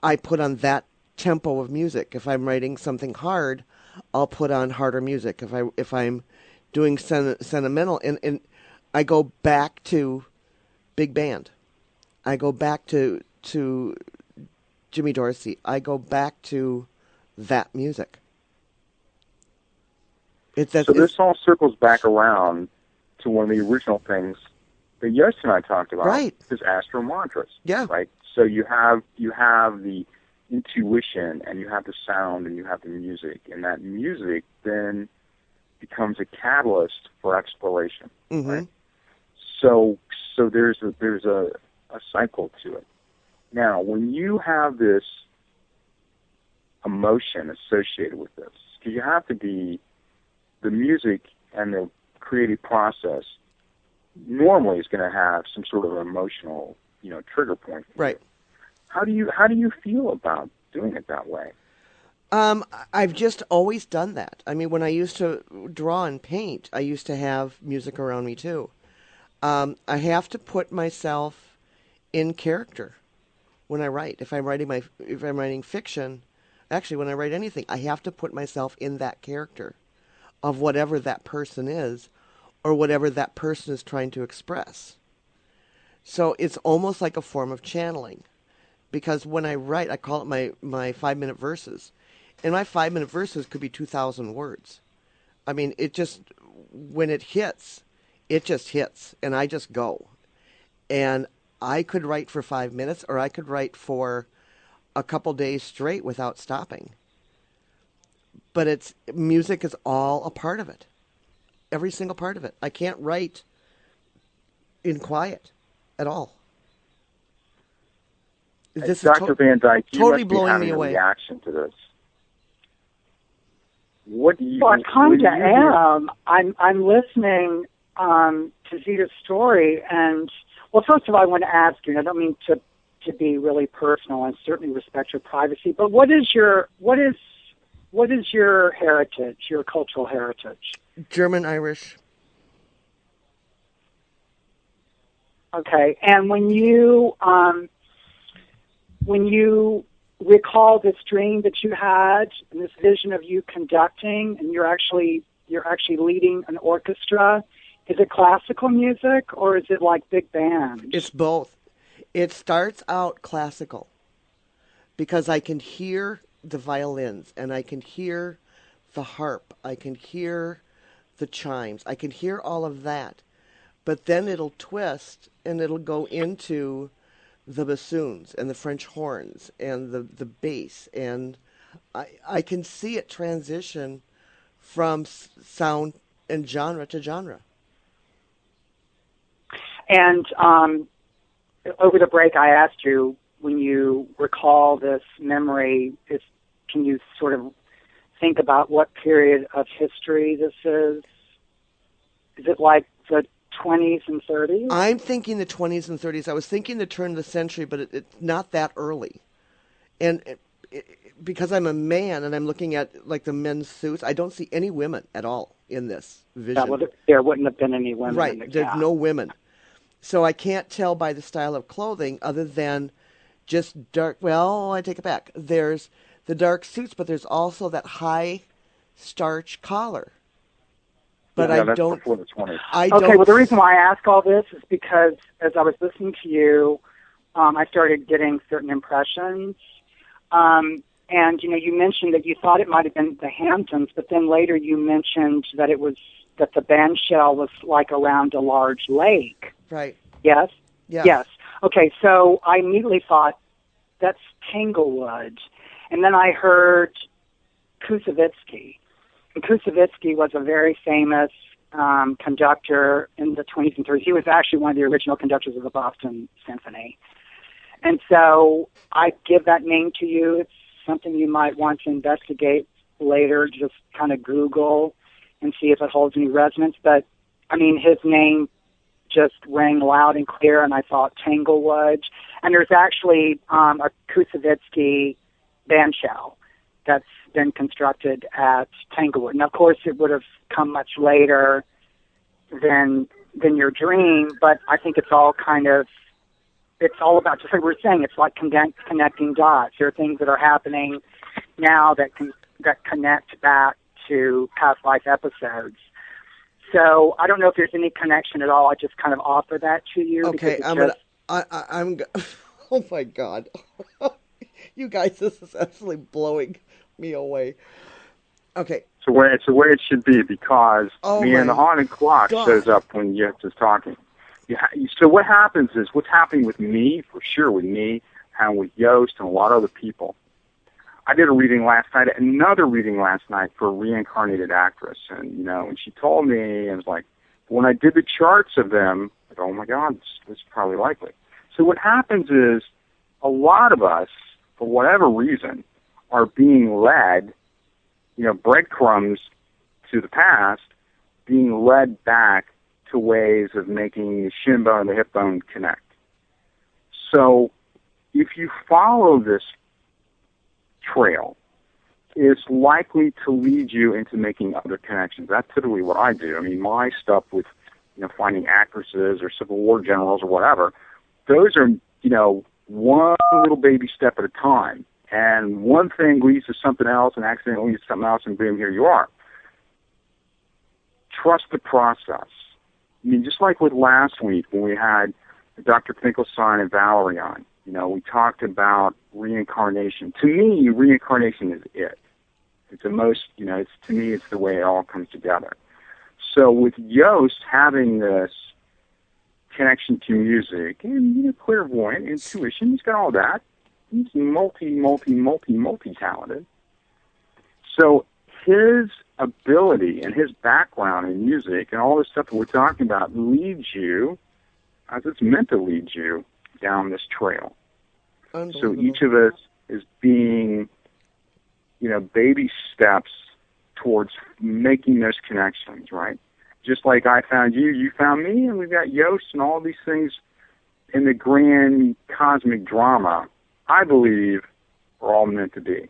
Speaker 4: I put on that tempo of music. If I'm writing something hard, I'll put on harder music. If I'm doing sentimental, and I go back to big band. I go back to Jimmy Dorsey. I go back to that music.
Speaker 5: So this all circles back around to one of the original things that Jost and I talked about.
Speaker 4: Right.
Speaker 5: Is astro mantras.
Speaker 4: Yeah.
Speaker 5: Right. So you have the intuition, and you have the sound, and you have the music, and that music then becomes a catalyst for exploration.
Speaker 4: Mm-hmm.
Speaker 5: Right. So there's a cycle to it. Now, when you have this emotion associated with this, because you have to be the music and the creative process normally is going to have some sort of emotional, trigger point.
Speaker 4: Right.
Speaker 5: How do you feel about doing it that way?
Speaker 4: I've just always done that. I mean, when I used to draw and paint, I used to have music around me too. I have to put myself in character when I write. If I'm writing fiction, actually, when I write anything, I have to put myself in that character of whatever that person is or whatever that person is trying to express. So it's almost like a form of channeling. Because when I write, I call it my 5-minute verses. And my 5-minute verses could be 2,000 words. I mean, when it hits, it just hits, and I just go. And I could write for 5 minutes, or I could write for a couple days straight without stopping. But music is all a part of it. Every single part of it. I can't write in quiet at all. This
Speaker 5: Dr. Van Dyke, you
Speaker 4: totally
Speaker 5: must be
Speaker 4: blowing
Speaker 5: having
Speaker 4: me away.
Speaker 5: A reaction to this. What do you?
Speaker 6: Well, I kind of am. I'm listening to Zita's story, and well, first of all, I want to ask you. And I don't mean to be really personal, and certainly respect your privacy. But what is your heritage? Your cultural heritage?
Speaker 4: German, Irish.
Speaker 6: Okay, and when you recall this dream that you had and this vision of you conducting, and you're actually leading an orchestra, is it classical music or is it like big band?
Speaker 4: It's both. It starts out classical because I can hear the violins and I can hear the harp. I can hear the chimes. I can hear all of that. But then it'll twist and it'll go into the bassoons and the French horns and the bass. And I can see it transition from sound and genre to genre.
Speaker 6: And over the break, I asked you, when you recall this memory, can you sort of think about what period of history this is? Is it like the 20s and 30s?
Speaker 4: I'm thinking the 20s and 30s. I was thinking the turn of the century, but it's not that early. And because I'm a man and I'm looking at like the men's suits, I don't see any women at all in this vision.
Speaker 6: There wouldn't have been any women.
Speaker 4: Right,
Speaker 6: in the
Speaker 4: there's
Speaker 6: cast.
Speaker 4: no women. So I can't tell by the style of clothing other than just dark. Well, I take it back. There's the dark suits, but there's also that high starch collar. But
Speaker 5: yeah,
Speaker 4: I
Speaker 5: that's
Speaker 4: don't.
Speaker 5: before the 20s.
Speaker 6: Okay, well, the reason why I ask all this is because as I was listening to you, I started getting certain impressions. And, you mentioned that you thought it might have been the Hamptons, but then later you mentioned that that the band shell was like around a large lake.
Speaker 4: Right.
Speaker 6: Yes?
Speaker 4: Yeah.
Speaker 6: Yes. Okay, so I immediately thought, that's Tanglewood. And then I heard Koussevitzky. And Koussevitzky was a very famous conductor in the 20s and 30s. He was actually one of the original conductors of the Boston Symphony. And so I give that name to you. It's something you might want to investigate later, just kind of Google and see if it holds any resonance. But, his name just rang loud and clear, and I thought Tanglewood. And there's actually a Koussevitzky band shell that's been constructed at Tanglewood. And, of course, it would have come much later than your dream, but I think it's all it's all about, just like we were saying, it's like connecting dots. There are things that are happening now that connect back to past life episodes. So I don't know if there's any connection at all. I just kind of offer that to you.
Speaker 4: Okay, I'm oh my God. You guys, this is absolutely blowing me away. Okay.
Speaker 5: It's the way it should be, because the haunted clock shows up when Yost is talking. So what happens is, what's happening with me, for sure with me, and with Yost and a lot of other people. I did a reading last night, another reading last night for a reincarnated actress, and and she told me, and it was like, when I did the charts of them, I thought, oh my God, this is probably likely. So what happens is, a lot of us, for whatever reason, are being led, breadcrumbs to the past, being led back to ways of making the shin bone and the hip bone connect. So if you follow this trail, it's likely to lead you into making other connections. That's typically what I do. My stuff with, finding actresses or Civil War generals or whatever, those are, one little baby step at a time. And one thing leads to something else, and accidentally leads to something else, and boom, here you are. Trust the process. Just like with last week when we had Dr. Finkelstein and Valerie on, we talked about reincarnation. To me, reincarnation is it. It's the most, to me, it's the way it all comes together. So with Yost having this connection to music and clairvoyant, intuition, he's got all that. He's multi-talented. So his ability and his background in music and all this stuff that we're talking about leads you, as it's meant to lead you, down this trail. So each of us is being, baby steps towards making those connections, right? Just like I found you, you found me, and we've got Yost and all these things in the grand cosmic drama, I believe, are all meant to be.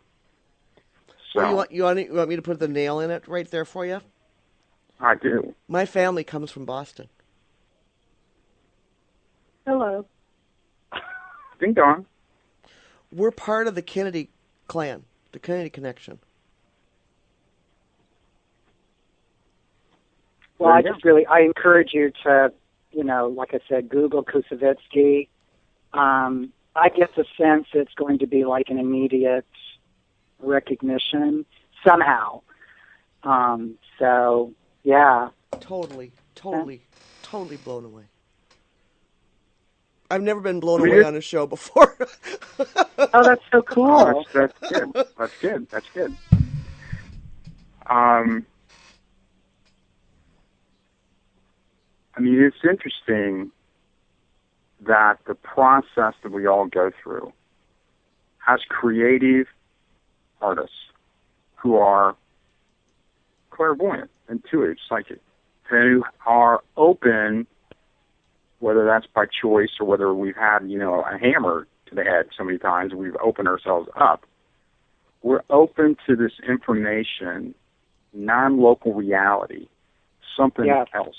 Speaker 5: So,
Speaker 4: well, you want me to put the nail in it right there for you?
Speaker 5: I do.
Speaker 4: My family comes from Boston.
Speaker 6: Hello.
Speaker 5: Ding dong.
Speaker 4: We're part of the Kennedy clan, the Kennedy connection.
Speaker 6: Well, I encourage you to, like I said, Google Koussevitzky. I get the sense it's going to be like an immediate recognition somehow. So, yeah.
Speaker 4: Totally blown away. I've never been blown away on a show before.
Speaker 6: Oh, that's so cool.
Speaker 5: Oh, that's good. That's good. It's interesting that the process that we all go through has creative artists who are clairvoyant, intuitive, psychic, who are open, whether that's by choice or whether we've had, a hammer to the head so many times and we've opened ourselves up we're open to this information, non-local reality, something else.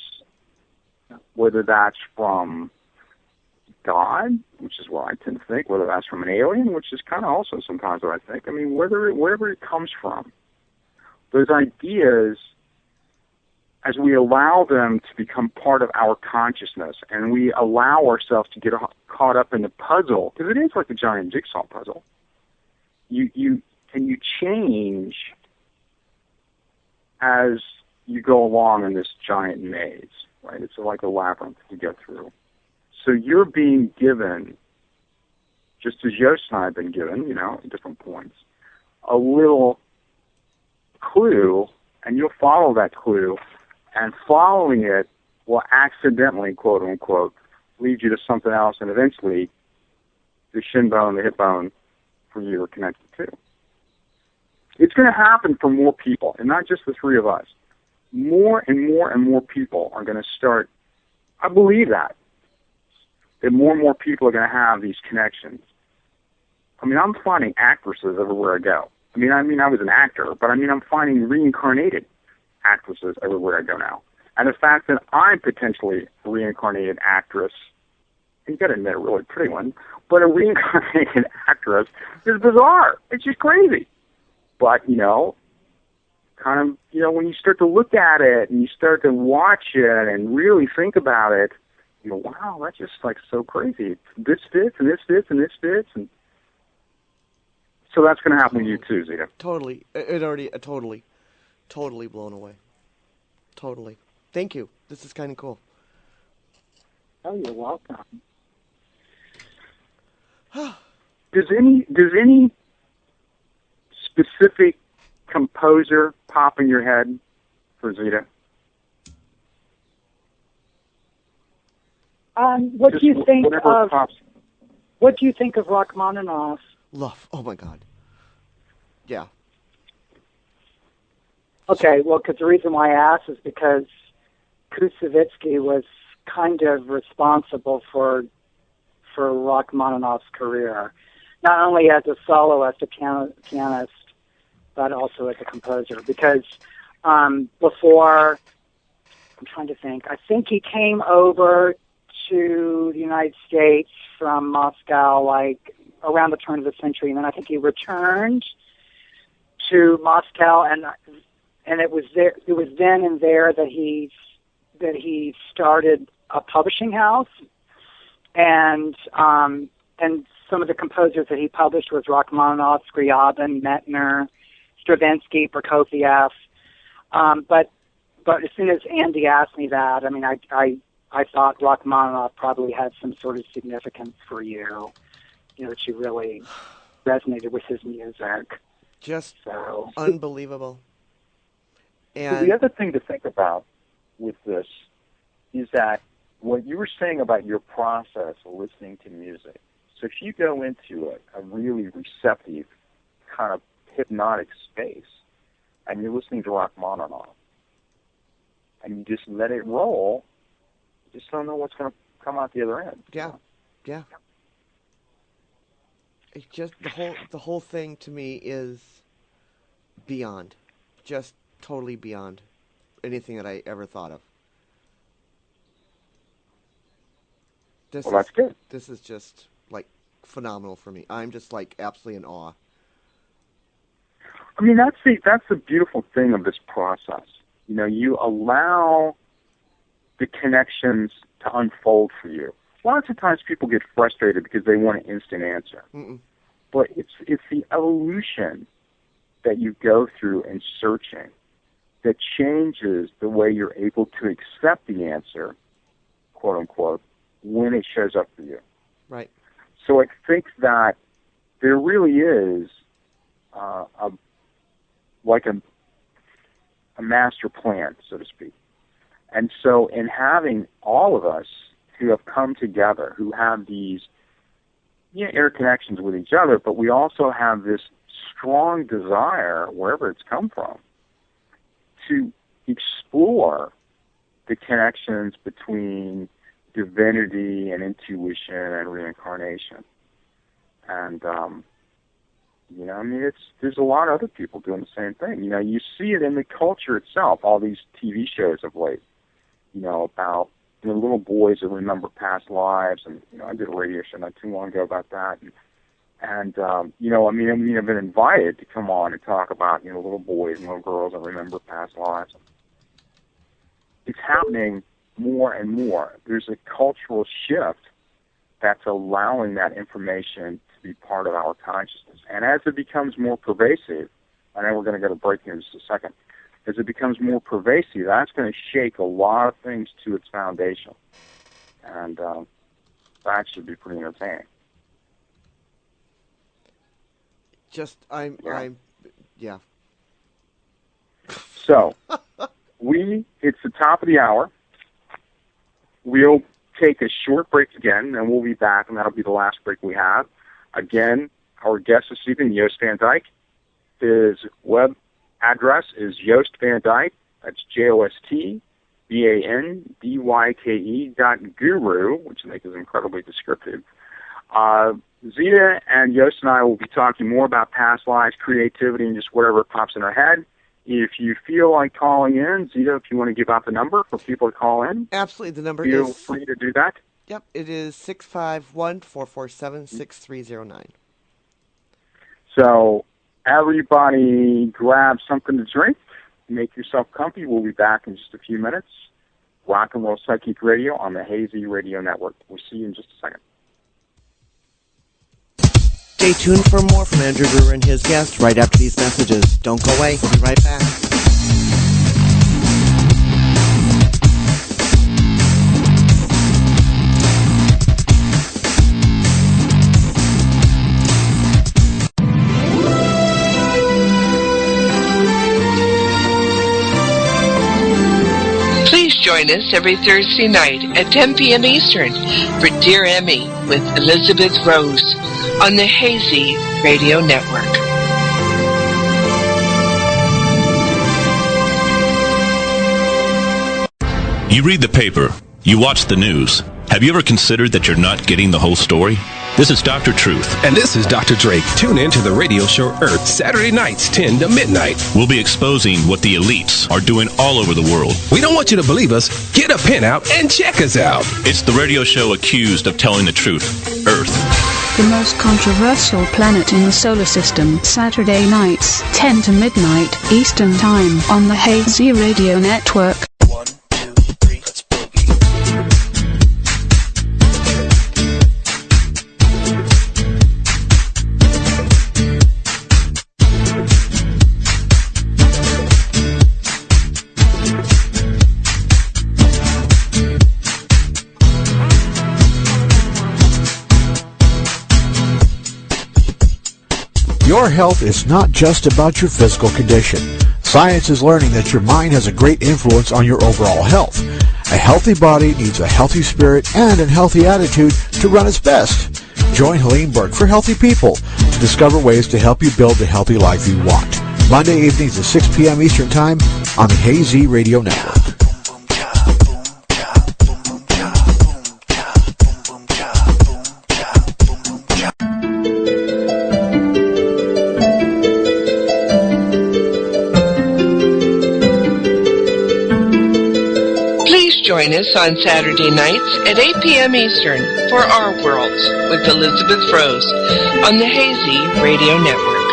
Speaker 5: Whether that's from God, which is what I tend to think, whether that's from an alien, which is kind of also sometimes what I think. I mean, wherever it comes from, those ideas, as we allow them to become part of our consciousness, and we allow ourselves to get caught up in the puzzle, because it is like a giant jigsaw puzzle, you change as you go along in this giant maze, right? It's like a labyrinth to get through. So you're being given, just as Jost and I have been given, at different points, a little clue, and you'll follow that clue, and following it will accidentally, quote unquote, lead you to something else, and eventually the shin bone, the hip bone, for you are connected to. It's going to happen for more people, and not just the three of us. More and more and more people are going to start, I believe that more and more people are going to have these connections. I mean, I'm finding actresses everywhere I go. I mean, I was an actor, but I'm finding reincarnated actresses everywhere I go now. And the fact that I'm potentially a reincarnated actress, and you got to admit a really pretty one, but a reincarnated actress is bizarre. It's just crazy. But, when you start to look at it and you start to watch it and really think about it, you go, wow, that's just like so crazy. This fits and this fits and this fits. And so that's going to happen to you too, Zita.
Speaker 4: Totally. It already, totally blown away. Totally. Thank you. This is kind of cool.
Speaker 6: Oh, you're welcome.
Speaker 5: Does any specific composer pop in your head for Zita?
Speaker 6: What do you think of Rachmaninoff?
Speaker 4: Love. Oh my God. Yeah.
Speaker 6: Okay, well, because the reason why I asked is because Kusevitsky was kind of responsible for Rachmaninoff's career, not only as a soloist, a pianist, but also as a composer. Because before, I'm trying to think, I think he came over to the United States from Moscow, like around the turn of the century, and then I think he returned to Moscow, and it was there. It was then and there that he started a publishing house, and some of the composers that he published was Rachmaninoff, Scriabin, Metner, Stravinsky, Prokofiev. But as soon as Andy asked me that, I mean, I thought Rachmaninoff probably had some sort of significance for you, that you really resonated with his music.
Speaker 4: Just unbelievable.
Speaker 12: And the other thing to think about with this is that what you were saying about your process of listening to music, so if you go into a really receptive kind of hypnotic space and you're listening to Rachmaninoff and you just let it roll, you just don't know what's going to come out the other end.
Speaker 4: Yeah. It's just the whole thing to me is beyond, just totally beyond anything that I ever thought of.
Speaker 5: That's good.
Speaker 4: This is just like phenomenal for me. I'm just like absolutely in awe.
Speaker 5: I mean, that's the beautiful thing of this process. You allow the connections to unfold for you. Lots of times people get frustrated because they want an instant answer.
Speaker 4: Mm-mm.
Speaker 5: But it's the evolution that you go through in searching that changes the way you're able to accept the answer, quote unquote, when it shows up for you.
Speaker 4: Right.
Speaker 5: So I think that there really is a master plan, so to speak. And so in having all of us who have come together, who have these interconnections with each other, but we also have this strong desire, wherever it's come from, to explore the connections between divinity and intuition and reincarnation. And You know, I mean, there's a lot of other people doing the same thing. You know, you see it in the culture itself, all these TV shows of late, you know, about little boys that remember past lives. And, you know, I did a radio show not too long ago about that. And you know, I mean, I've been invited to come on and talk about, you know, little boys and little girls that remember past lives. It's happening more and more. There's a cultural shift that's allowing that information to be part of our consciousness. And as it becomes more pervasive, I know we're going to go to break here in just a second, as it becomes more pervasive, that's going to shake a lot of things to its foundation. And that should be pretty entertaining.
Speaker 4: Yeah.
Speaker 5: So, it's the top of the hour. We'll take a short break again, and we'll be back, and that'll be the last break we have. Again, our guest this evening, Jost Van Dyke. His web address is Jost Van Dyke. That's JostVanDyke.guru, which I think is incredibly descriptive. Zita and Jost and I will be talking more about past lives, creativity, and just whatever pops in our head. If you feel like calling in, Zita, if you want to give out the number for people to call in.
Speaker 4: Absolutely, the number
Speaker 5: feel free to do that.
Speaker 4: Yep, it is 651-447-6309.
Speaker 5: So everybody grab something to drink, make yourself comfy. We'll be back in just a few minutes. Rock and Roll Psychic Radio on the Hazy Radio Network. We'll see you in just a second.
Speaker 4: Stay tuned for more from Andrew Brewer and his guest right after these messages. Don't go away. We'll be right back.
Speaker 13: Please join us every Thursday night at 10 p.m. Eastern for Dear Emmy with Elizabeth Rose on the Hazy Radio Network.
Speaker 14: You read the paper. You watch the news. Have you ever considered that you're not getting the whole story? This is Dr. Truth.
Speaker 15: And this is Dr. Drake. Tune in to the radio show Earth, Saturday nights, 10 to midnight.
Speaker 14: We'll be exposing what the elites are doing all over the world.
Speaker 15: We don't want you to believe us. Get a pen out and check us out.
Speaker 14: It's the radio show accused of telling the truth. Earth.
Speaker 16: The most controversial planet in the solar system. Saturday nights, 10 to midnight, Eastern Time on the Hazy Radio Network.
Speaker 17: Your health is not just about your physical condition. Science is learning that your mind has a great influence on your overall health. A healthy body needs a healthy spirit and a healthy attitude to run its best. Join Helene Burke for Healthy People to discover ways to help you build the healthy life you want. Monday evenings at 6 p.m. Eastern Time on the Hazy Radio Network.
Speaker 13: Join us on Saturday nights at 8 p.m. Eastern for Our Worlds with Elizabeth Rose on the Hazy Radio Network.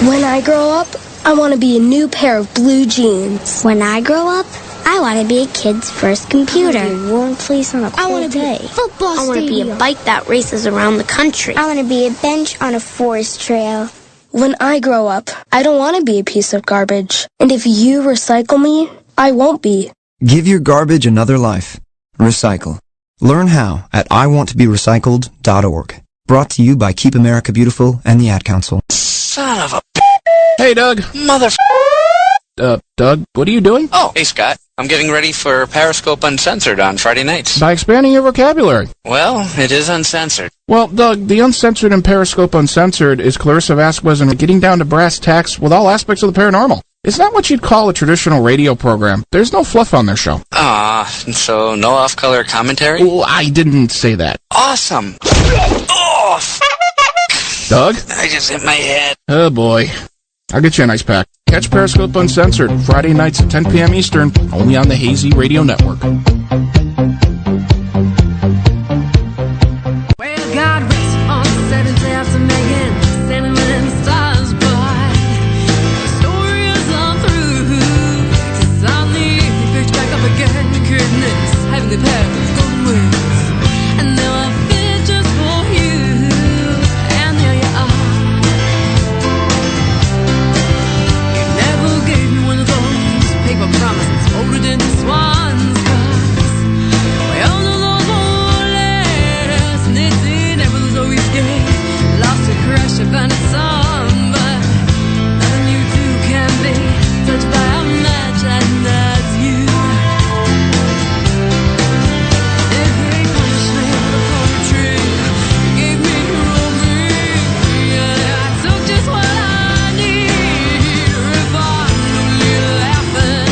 Speaker 18: When I grow up, I want to be a new pair of blue jeans. When I grow up, I want to be a kid's first computer. I want to be a warm place on a cold day. Football I want to be a bike that races around the country. I want to be a bench on a forest trail. When I grow up, I don't want to be a piece of garbage. And if you recycle me, I won't be.
Speaker 19: Give your garbage another life. Recycle. Learn how at iwanttoberecycled.org. Brought to you by Keep America Beautiful and the Ad Council.
Speaker 20: Son of a...
Speaker 21: Hey, Doug. Doug, what are you doing?
Speaker 20: Oh, hey, Scott. I'm getting ready for Periscope Uncensored on Friday nights.
Speaker 21: By expanding your vocabulary.
Speaker 20: Well, it is uncensored.
Speaker 21: Well, Doug, the Uncensored and Periscope Uncensored is Clarissa Vasquez and getting down to brass tacks with all aspects of the paranormal. It's not what you'd call a traditional radio program. There's no fluff on their show.
Speaker 20: So no off-color commentary?
Speaker 21: Well, I didn't say that.
Speaker 20: Awesome! Oh!
Speaker 21: Doug?
Speaker 20: I just hit my head.
Speaker 21: Oh, boy. I'll get you a nice pack. Catch Periscope Uncensored, Friday nights at 10 p.m. Eastern, only on the Hazy Radio Network.
Speaker 1: Well, God rest on the seventh day after Megan, cinnamon and stars, but the story is on through. It's on the picked back up again, goodness, heavenly paths, golden wings, and there are fit just for you, and there you are. You never gave me one of those paper promises folded in swan's guts. We all know those old letters, and it's in everyone's always gay. Lost a crush, I found a song, but nothing you do can be touched by a match, and that's you. If they punished me for the poetry, gave me romance, yeah, I took just what I need. If I'm only laughing,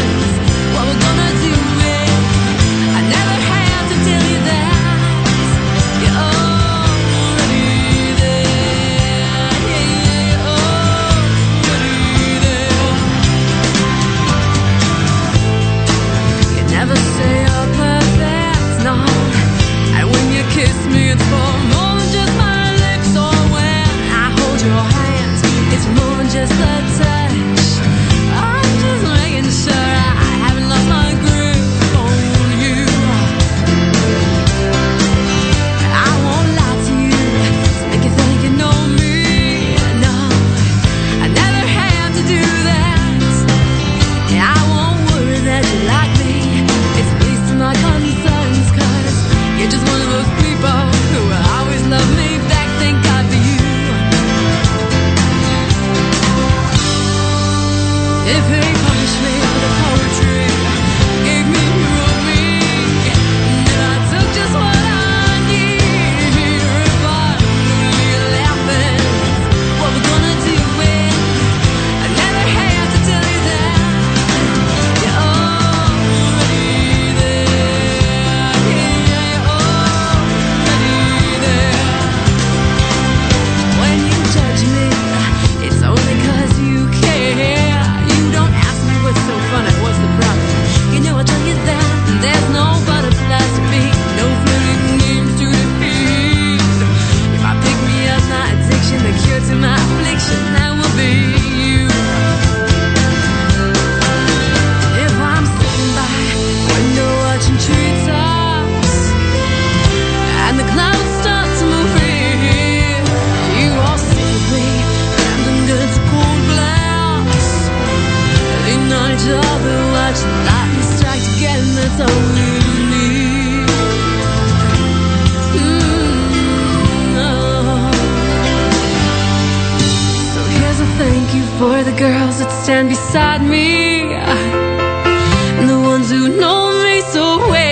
Speaker 1: what we're gonna do it? I never had to tell you that. You're already there. Yeah, you're already there. You never say you're perfect, no. And when you kiss me, it's for more than just my lips. Or when I hold your hands, it's more than just a touch. I'm just making sure I haven't lost my grip on you. I won't lie to you to make you think you know me. No, I never had to do that. I won't worry that you like me. It's least of my concerns, 'cause you're just one of those people who will always love me back. Thank God for you. If he punished me for the poetry, gave me romance, and I took just what I need. If I'm only laughing, what we're gonna do it? I never had to tell you that. You're already there. Yeah, you're already there. When you judge me, it's only 'cause you care. You don't ask me what's so funny, what's the problem? You know I'll tell you that there's no butterflies to be, no thrilling games to defeat. If I pick me up my addiction, the cure to my affliction, that will be you. If I'm sitting by window watching treetops, and the clouds start to move in, you all sit with me, and under the cold glass, lean on each other, watch the lightning strike again. That's all we need. Oh. So here's a thank you for the girls that stand beside me, and the ones who know me so well.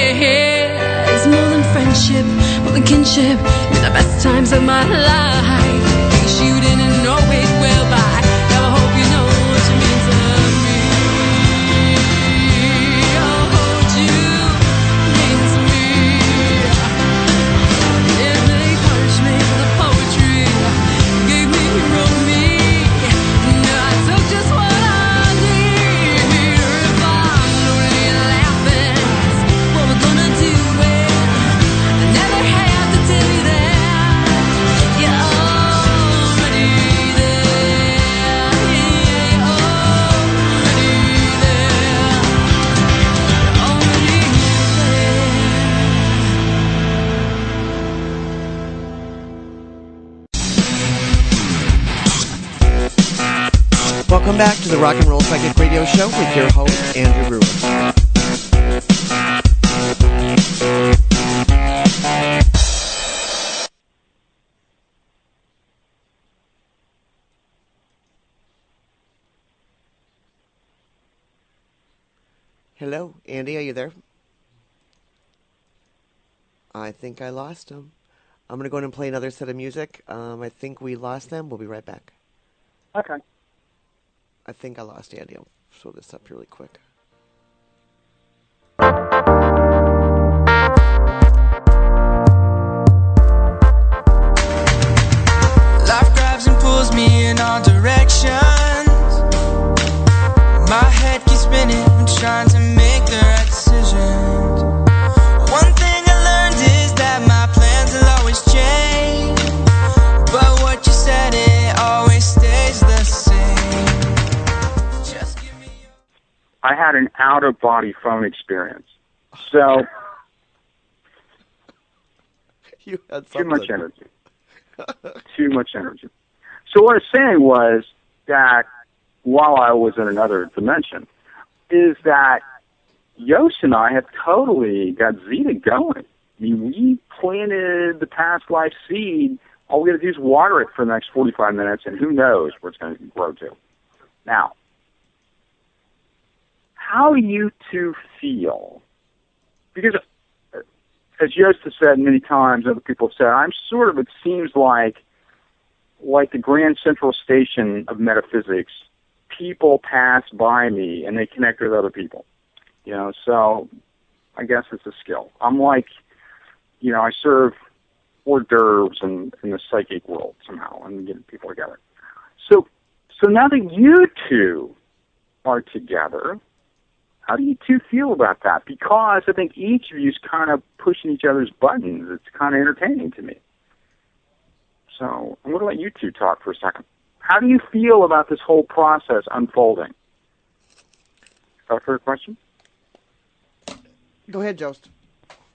Speaker 1: It's more than friendship, more than kinship. You're the best times of my life. In case you didn't know it, well, bye. Now I hope you know what you mean to me. Oh, what you mean to me. If they punished me for the poetry, gave me romance, and I took just what I need. If I'm only laughing, what we're gonna do it? I never had to tell you that. You're already there. Yeah, you're already there. You're already
Speaker 4: Welcome back to the Rock and Roll Psychic Radio Show with your host, Andrew Brewer. Hello, Andy, are you there? I think I lost him. I'm going to go in and play another set of music. I think we lost them. We'll be right back.
Speaker 6: Okay.
Speaker 4: I think I lost Andy. I'll show this up really quick.
Speaker 11: Life grabs and pulls me in all directions. My head keeps spinning, I'm trying to make the right decisions. One thing I learned is that my plans will always change, but what you said, it always stays the same.
Speaker 5: I had an out-of-body phone experience. So,
Speaker 4: You had
Speaker 5: too much
Speaker 4: something.
Speaker 5: energy. Too much energy. So what I was saying was that while I was in another dimension, is that Jost and I have totally got Zeta going. I mean, we planted the past life seed. All we got to do is water it for the next 45 minutes, and who knows where it's going to grow to. Now, how do you two feel? Because, as Jost has said many times, other people have said, I'm sort of, it seems like the Grand Central Station of metaphysics. People pass by me and they connect with other people. You know, so I guess it's a skill. I'm like, you know, I serve hors d'oeuvres in the psychic world somehow and getting people together. So now that you two are together, how do you two feel about that? Because I think each of you is kind of pushing each other's buttons. It's kind of entertaining to me. So I'm going to let you two talk for a second. How do you feel about this whole process unfolding? Is that a fair question?
Speaker 4: Go ahead, Jost.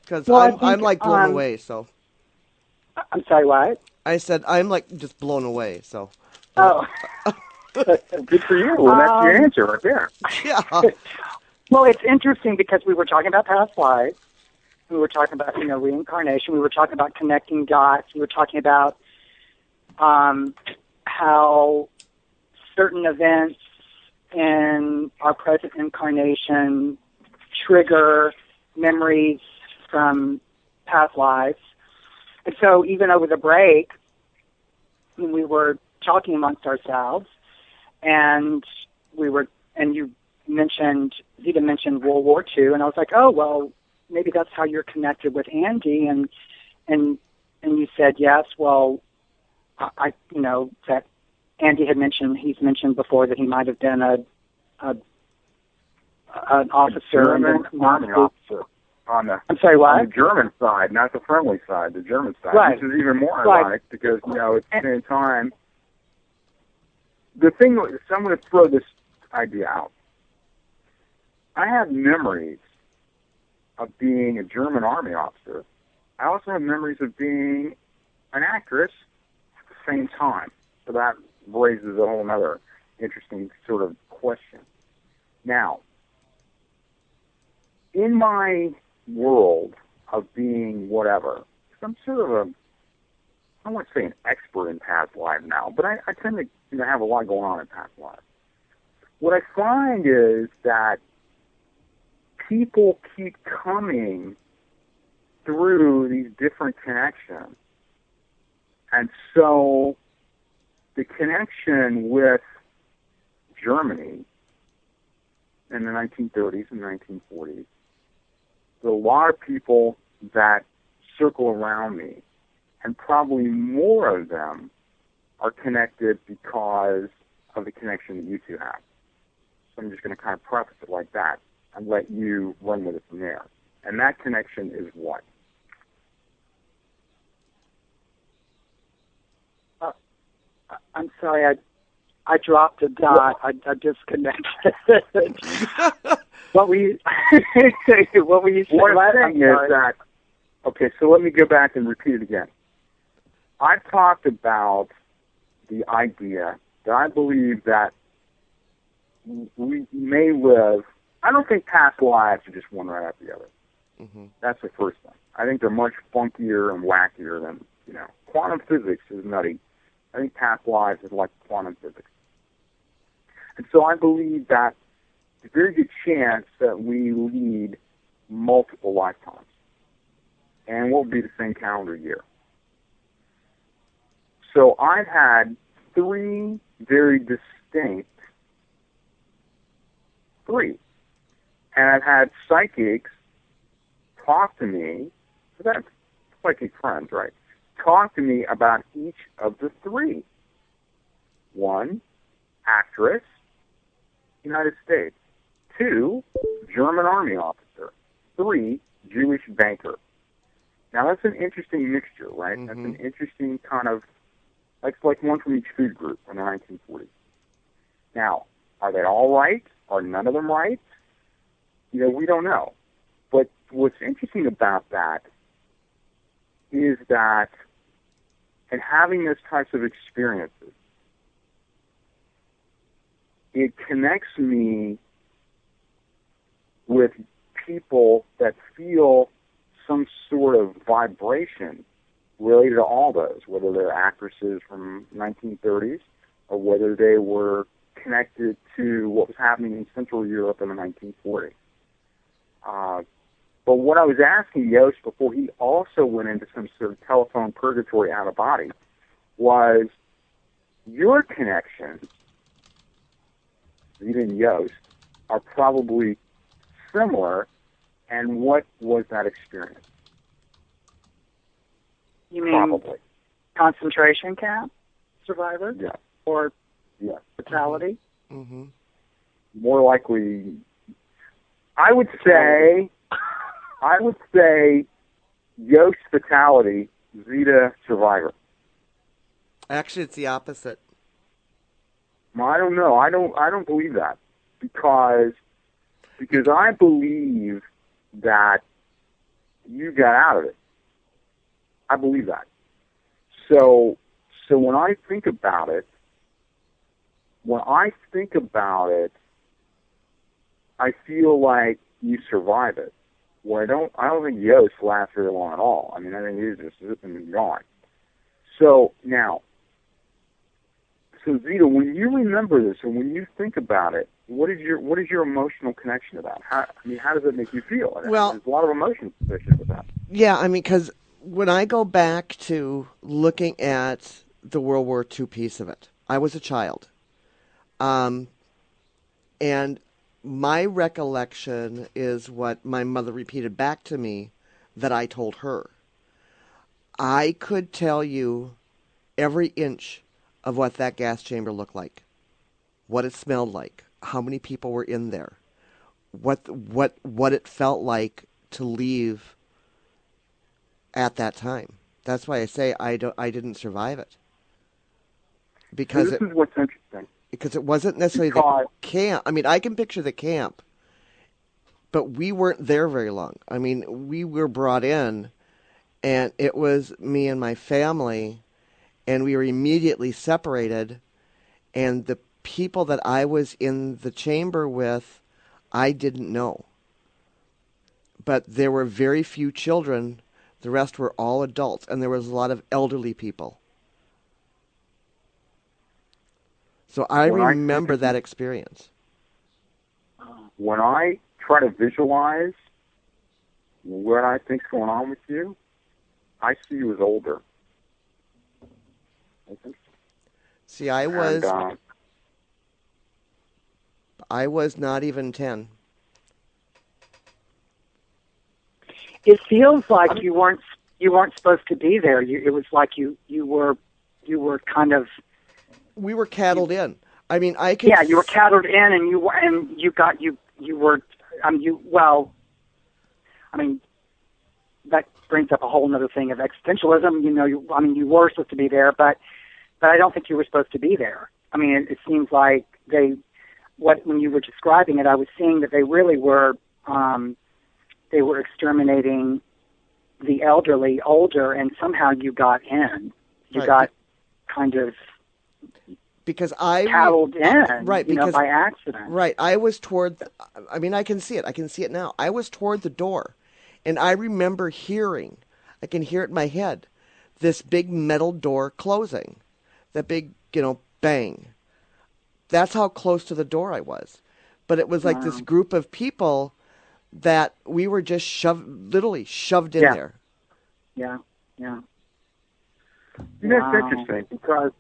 Speaker 4: Because
Speaker 6: Well,
Speaker 4: I'm like blown away, so.
Speaker 6: I'm sorry, what?
Speaker 4: I said I'm like just blown away, so.
Speaker 6: Oh.
Speaker 5: Good for you. Well, that's your answer right there.
Speaker 4: Yeah.
Speaker 6: Well, it's interesting because we were talking about past lives. We were talking about, reincarnation. We were talking about connecting dots. We were talking about how certain events in our present incarnation trigger memories from past lives. And so even over the break, when we were talking amongst ourselves, and you mentioned, Zita mentioned World War II, and I was like, oh, well, maybe that's how you're connected with Andy, and you said yes. Well, I that Andy had mentioned, he's mentioned before that he might have been an officer in the
Speaker 5: Army officer on the,
Speaker 6: I'm sorry, what?
Speaker 5: On the German side, not the friendly side, the German side,
Speaker 6: right.
Speaker 5: which is even more ironic because, at the same time, the thing, so I'm going to throw this idea out. I have memories of being a German Army officer. I also have memories of being an actress at the same time. So that raises a whole other interesting sort of question. Now, in my world of being whatever, I'm sort of I don't want to say an expert in past life now, but I tend to have a lot going on in past life. What I find is that people keep coming through these different connections. And so the connection with Germany in the 1930s and 1940s, there are a lot of people that circle around me, and probably more of them are connected because of the connection that you two have. So I'm just going to kind of preface it like that and let you run with it from there. And that connection is what?
Speaker 6: I'm sorry, I dropped a dot. I disconnected. What were you saying?
Speaker 5: What I'm saying is that, okay, so let me go back and repeat it again. I've talked about the idea that I believe that we may live, I don't think past lives are just one right after the other. Mm-hmm. That's the first thing. I think they're much funkier and wackier than, quantum physics is nutty. I think past lives is like quantum physics. And so I believe that there's a very good chance that we lead multiple lifetimes. And what would be the same calendar year. So I've had 3 very distinct 3. And I've had psychics talk to me, that's psychic friends, right? Talk to me about each of the 3. 1, actress, United States. 2, German army officer. 3, Jewish banker. Now that's an interesting mixture, right? That's an interesting kind of, like one from each food group in the 1940s. Now, are they all right? Are none of them right? We don't know. But what's interesting about that is that, and having those types of experiences, it connects me with people that feel some sort of vibration related to all those, whether they're actresses from 1930s or whether they were connected to what was happening in Central Europe in the 1940s. But what I was asking Jost before he also went into some sort of telephone purgatory out of body was your connections, even Jost, are probably similar, and what was that experience?
Speaker 6: You mean
Speaker 5: probably
Speaker 6: concentration camp survivor?
Speaker 5: Yeah.
Speaker 6: Or
Speaker 5: yeah.
Speaker 6: fatality?
Speaker 4: Mm-hmm.
Speaker 5: More likely, I would say Jost fatality, Zeta survivor.
Speaker 4: Actually, it's the opposite.
Speaker 5: Well, I don't know. I don't believe that because I believe that you got out of it. I believe that. So when I think about it, I feel like you survive it. Well, I don't think Jost lasts very long at all. I mean, I think he's just zipping and gone. So now, Zita, when you remember this and when you think about it, what is your emotional connection to that? How does it make you feel?
Speaker 4: Well,
Speaker 5: there's a lot of emotions associated with that.
Speaker 4: Yeah, I mean, because when I go back to looking at the World War II piece of it, I was a child. And my recollection is what my mother repeated back to me that I told her. I could tell you every inch of what that gas chamber looked like, what it smelled like, how many people were in there, what it felt like to leave at that time. That's why I say I didn't survive it. Because
Speaker 5: this is what's interesting.
Speaker 4: Because it wasn't necessarily the camp. I mean, I can picture the camp, but we weren't there very long. I mean, we were brought in, and it was me and my family, and we were immediately separated, and the people that I was in the chamber with, I didn't know. But there were very few children. The rest were all adults, and there was a lot of elderly people. So I remember that experience.
Speaker 5: When I try to visualize what I think's going on with you, I see you as older.
Speaker 4: See, I was not even 10.
Speaker 6: It feels like you weren't supposed to be there. It was like you were kind of.
Speaker 4: We were cattled in. I mean, I could.
Speaker 6: Yeah, you were cattled in, and you were. I mean, that brings up a whole other thing of existentialism. You were supposed to be there, but I don't think you were supposed to be there. I mean, it seems like when you were describing it, I was seeing that they really were. They were exterminating the elderly, older, and somehow you got in. You got kind of.
Speaker 4: Because I
Speaker 6: cattled in,
Speaker 4: because
Speaker 6: by accident.
Speaker 4: Right, I was toward. I mean, I can see it. I can see it now. I was toward the door, and I remember hearing. I can hear it in my head. This big metal door closing, that big, bang. That's how close to the door I was. But it was like this group of people that we were just literally shoved in there.
Speaker 6: Yeah.
Speaker 5: That's interesting because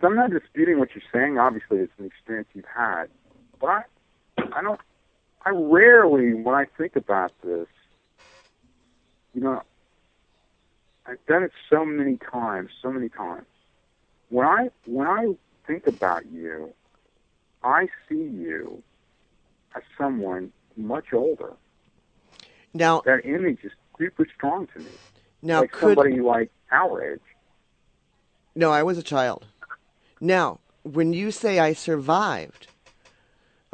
Speaker 5: I'm not disputing what you're saying. Obviously, it's an experience you've had. But I rarely, when I think about this, I've done it so many times. When I think about you, I see you as someone much older.
Speaker 4: Now,
Speaker 5: that image is super strong to me.
Speaker 4: Now,
Speaker 5: like somebody like our age.
Speaker 4: No, I was a child. Now, when you say I survived,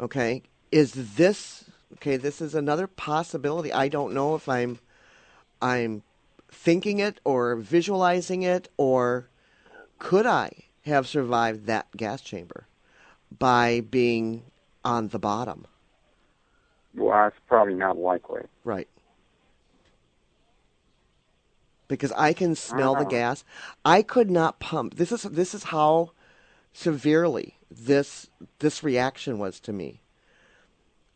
Speaker 4: okay, is this okay? This is another possibility. I don't know if I'm thinking it or visualizing it, or could I have survived that gas chamber by being on the bottom?
Speaker 5: Well, that's probably not likely.
Speaker 4: Right. Because I can smell the gas. I could not pump. This is how severely this reaction was to me.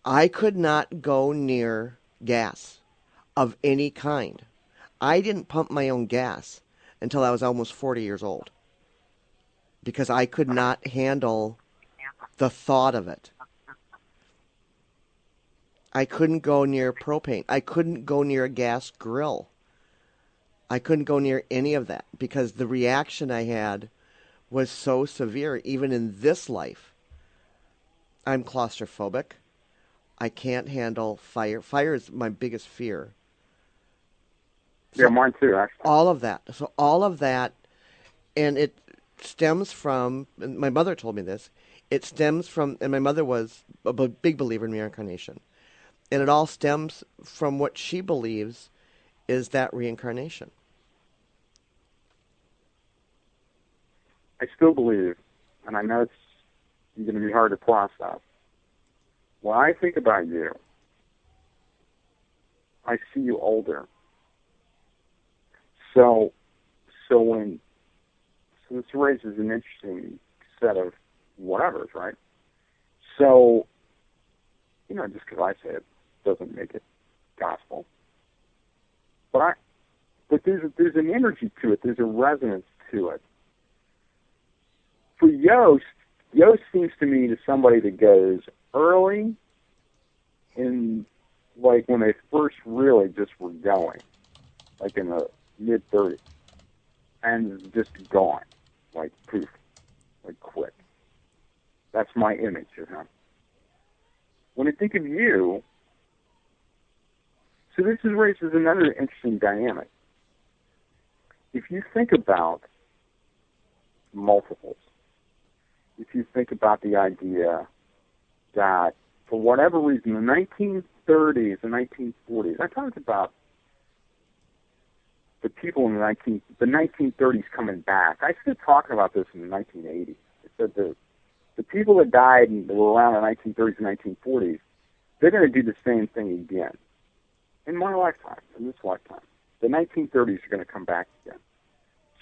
Speaker 4: I could not go near gas of any kind. I didn't pump my own gas until I was almost 40 years old, because I could not handle the thought of it. I couldn't go near propane. I couldn't go near a gas grill. I couldn't go near any of that because the reaction I had was so severe, even in this life. I'm claustrophobic. I can't handle fire. Fire is my biggest fear. So
Speaker 5: yeah, mine too, actually.
Speaker 4: All of that. So all of that, and it stems from, and my mother told me this, it stems from, and my mother was a big believer in reincarnation. And it all stems from what she believes is that reincarnation.
Speaker 5: I still believe, and I know it's going to be hard to process. When I think about you, I see you older. So this raises an interesting set of whatevers, right? So, just because I say it doesn't make it gospel. But there's an energy to it. There's a resonance to it. For Jost seems to me to somebody that goes early in, like when they first really just were going, like in the mid-30s, and just gone, like poof, like quick. That's my image of him. When I think of you, so this raises another interesting dynamic. If you think about multiples, if you think about the idea that for whatever reason, the 1930s and 1940s, I talked about the people in the 1930s coming back. I started talking about this in the 1980s. I said the people that died and were around the 1930s and 1940s, they're going to do the same thing again. In my lifetime, in this lifetime. The 1930s are going to come back again.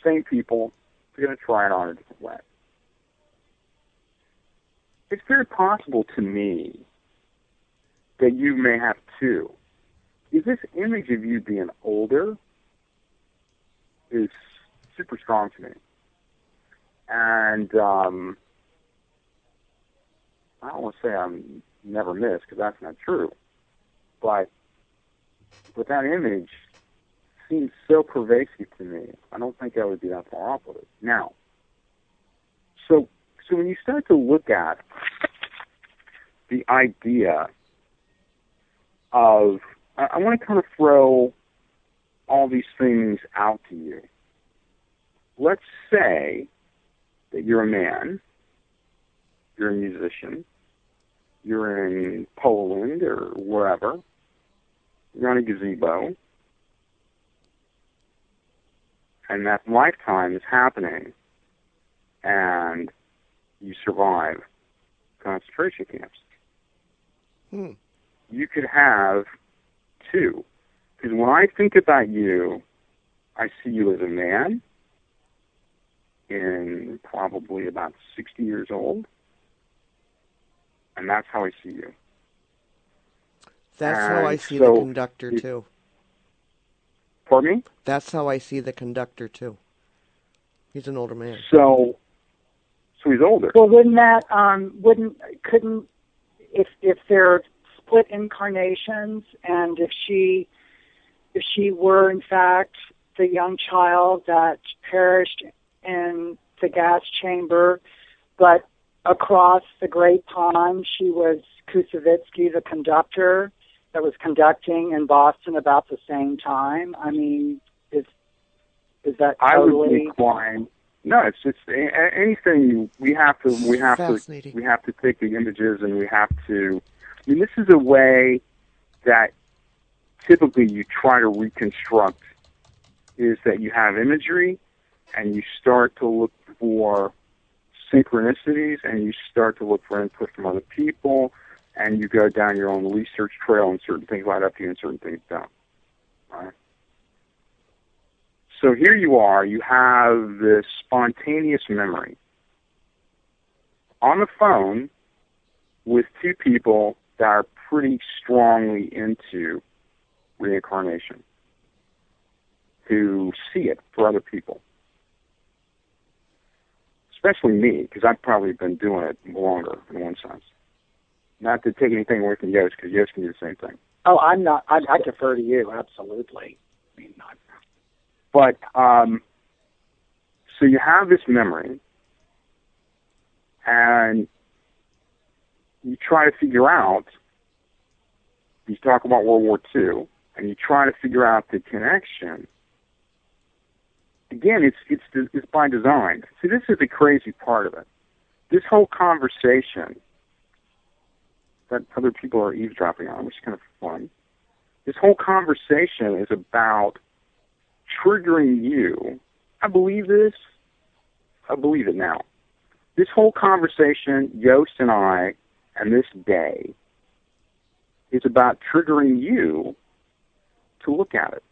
Speaker 5: Same people, they're going to try it on a different way. It's very possible to me that you may have two. Is this image of you being older is super strong to me. And I don't want to say I'm never missed, because that's not true. But that image seems so pervasive to me. I don't think I would be that far off with it. Now, so when you start to look at the idea of, I want to kind of throw all these things out to you. Let's say that you're a man, you're a musician, you're in Poland or wherever, you're on a gazebo, and that lifetime is happening, and you survive concentration camps. You could have two. Because when I think about you, I see you as a man in probably about 60 years old, and that's how I see you.
Speaker 4: That's how I see the conductor, too.
Speaker 5: Pardon me?
Speaker 4: That's how I see the conductor, too. He's an older man.
Speaker 5: So he's older.
Speaker 6: Well, couldn't if they're split incarnations, and if she were in fact the young child that perished in the gas chamber, but across the Great Pond she was Kusevitsky, the conductor that was conducting in Boston about the same time. I mean, is that totally?
Speaker 5: I would be inclined. No, it's just anything. We have to take the images, and we have to. I mean, this is a way that typically you try to reconstruct. Is that you have imagery, and you start to look for synchronicities, and you start to look for input from other people, and you go down your own research trail, and certain things light up to you, and certain things don't. Right? So here you are, you have this spontaneous memory on the phone with two people that are pretty strongly into reincarnation, who see it for other people. Especially me, because I've probably been doing it longer in one sense. Not to take anything away from Yost, because Yost can do the same thing.
Speaker 6: Oh, I'm not. I defer to you, absolutely. I mean, not.
Speaker 5: But, so you have this memory, and you try to figure out, you talk about World War II, and you try to figure out the connection. Again, it's by design. See, this is the crazy part of it. This whole conversation that other people are eavesdropping on, which is kind of fun, this whole conversation is about triggering you. I believe this. I believe it now. This whole conversation, Yost and I, and this day, is about triggering you to look at it.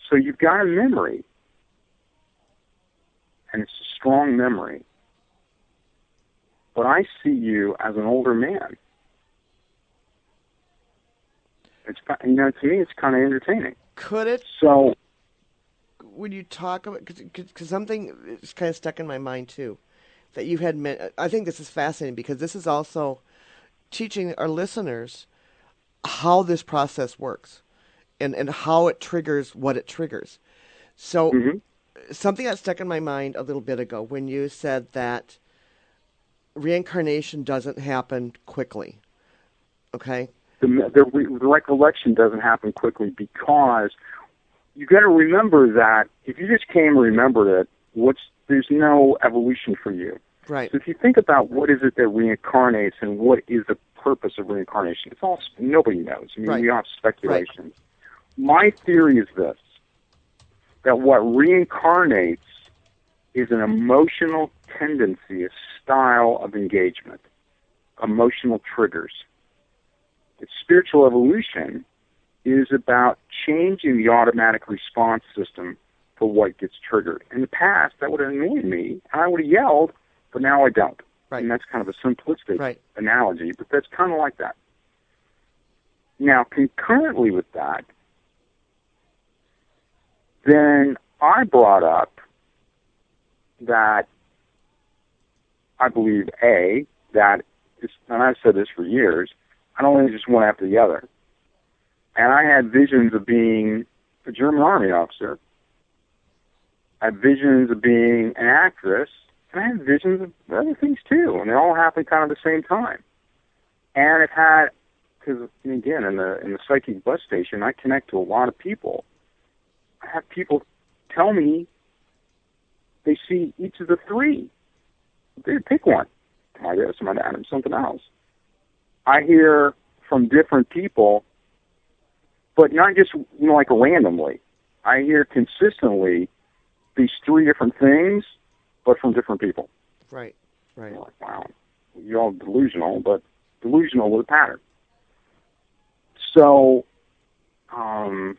Speaker 5: So you've got a memory, and it's a strong memory. But I see you as an older man. It's, to me, it's kind of entertaining.
Speaker 4: Could it?
Speaker 5: So,
Speaker 4: when you talk about, because something is kind of stuck in my mind too, that you had meant. I think this is fascinating because this is also teaching our listeners how this process works, and how it triggers what it triggers. So, something that stuck in my mind a little bit ago when you said that reincarnation doesn't happen quickly. Okay.
Speaker 5: The recollection doesn't happen quickly because you got to remember that if you just came and remembered it, there's no evolution for you.
Speaker 4: Right.
Speaker 5: So if you think about what is it that reincarnates and what is the purpose of reincarnation, it's all nobody knows. I mean, we all have speculations. Right. My theory is this: that what reincarnates is an emotional tendency, a style of engagement, emotional triggers. Its spiritual evolution is about changing the automatic response system for what gets triggered. In the past, that would have annoyed me, and I would have yelled, but now I don't. Right. And that's kind of a simplistic analogy, but that's kind of like that. Now, concurrently with that, then I brought up that I believe, that, and I've said this for years, I don't want to just one after the other. And I had visions of being a German army officer. I had visions of being an actress. And I had visions of other things too. And they all happened kind of at the same time. And it had, because again, in the psychic bus station, I connect to a lot of people. I have people tell me they see each of the three. They pick one. My this, my that, and something else. I hear from different people, but not just like randomly. I hear consistently these three different things, but from different people.
Speaker 4: Right.
Speaker 5: I'm like, wow, you're all delusional, but delusional with a pattern. So, so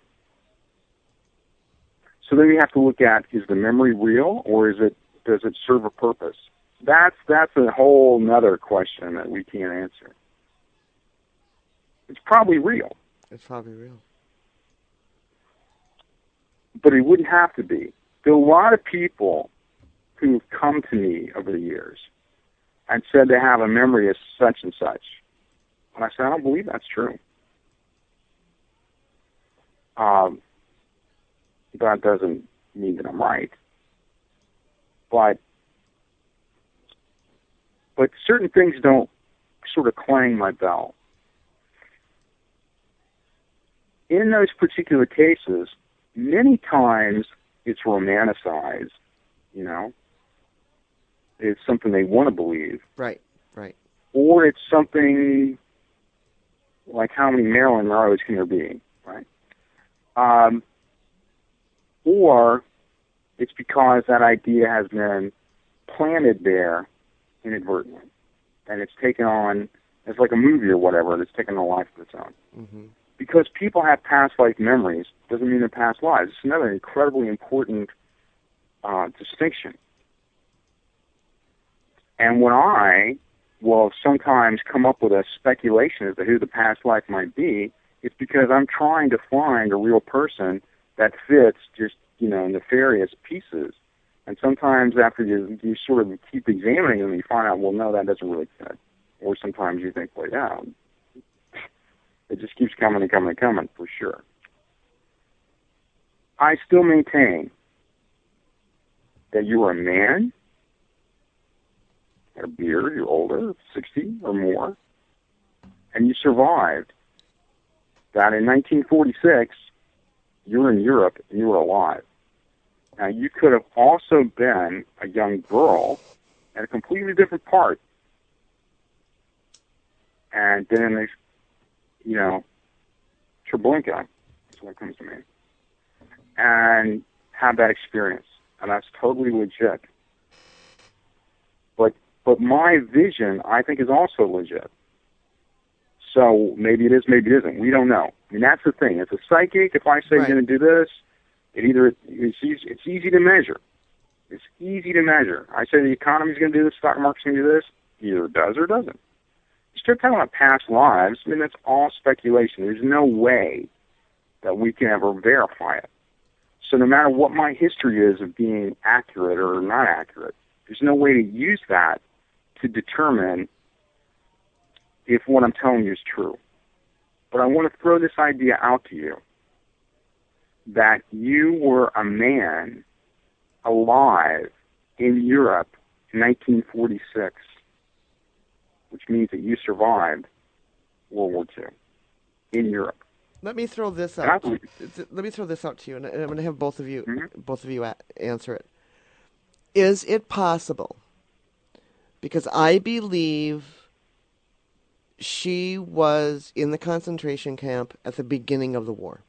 Speaker 5: then you have to look at: is the memory real, or does it serve a purpose? That's a whole nother question that we can't answer. It's probably real.
Speaker 4: It's probably real.
Speaker 5: But it wouldn't have to be. There are a lot of people who've come to me over the years, and said they have a memory of such and such. And I said, I don't believe that's true. That doesn't mean that I'm right. But certain things don't sort of clang my bell. In those particular cases, many times it's romanticized, you know. It's something they want to believe.
Speaker 4: Right, right.
Speaker 5: Or it's something like how many Marilyn Monroes can there be, right? Or it's because that idea has been planted there inadvertently. And it's taken on, it's like a movie or whatever, and it's taken a life of its own.
Speaker 4: Mm-hmm.
Speaker 5: Because people have past life memories doesn't mean they're past lives. It's another incredibly important distinction. And when I will sometimes come up with a speculation as to who the past life might be, it's because I'm trying to find a real person that fits just, nefarious pieces. And sometimes after you sort of keep examining them, you find out, well, no, that doesn't really fit. Or sometimes you think, well, yeah, it just keeps coming and coming and coming, for sure. I still maintain that you are a man, got a beard, you're older, 60 or more, and you survived. That in 1946, you were in Europe and you were alive. Now, you could have also been a young girl at a completely different part. And then Treblinka is what comes to me. And have that experience. And that's totally legit. But my vision, I think, is also legit. So maybe it is, maybe it isn't. We don't know. I mean, that's the thing. As a psychic, if I say I'm going to do this, it's easy to measure. It's easy to measure. I say the economy's going to do this, stock market's going to do this. Either it does or it doesn't. You start talking about past lives, I mean, that's all speculation. There's no way that we can ever verify it. So no matter what my history is of being accurate or not accurate, there's no way to use that to determine if what I'm telling you is true. But I want to throw this idea out to you that you were a man alive in Europe in 1946, which means that you survived World War II in Europe.
Speaker 4: Let me throw this out. Let me throw this out to you, and I'm going to have both of you answer it. Is it possible? Because I believe she was in the concentration camp at the beginning of the war,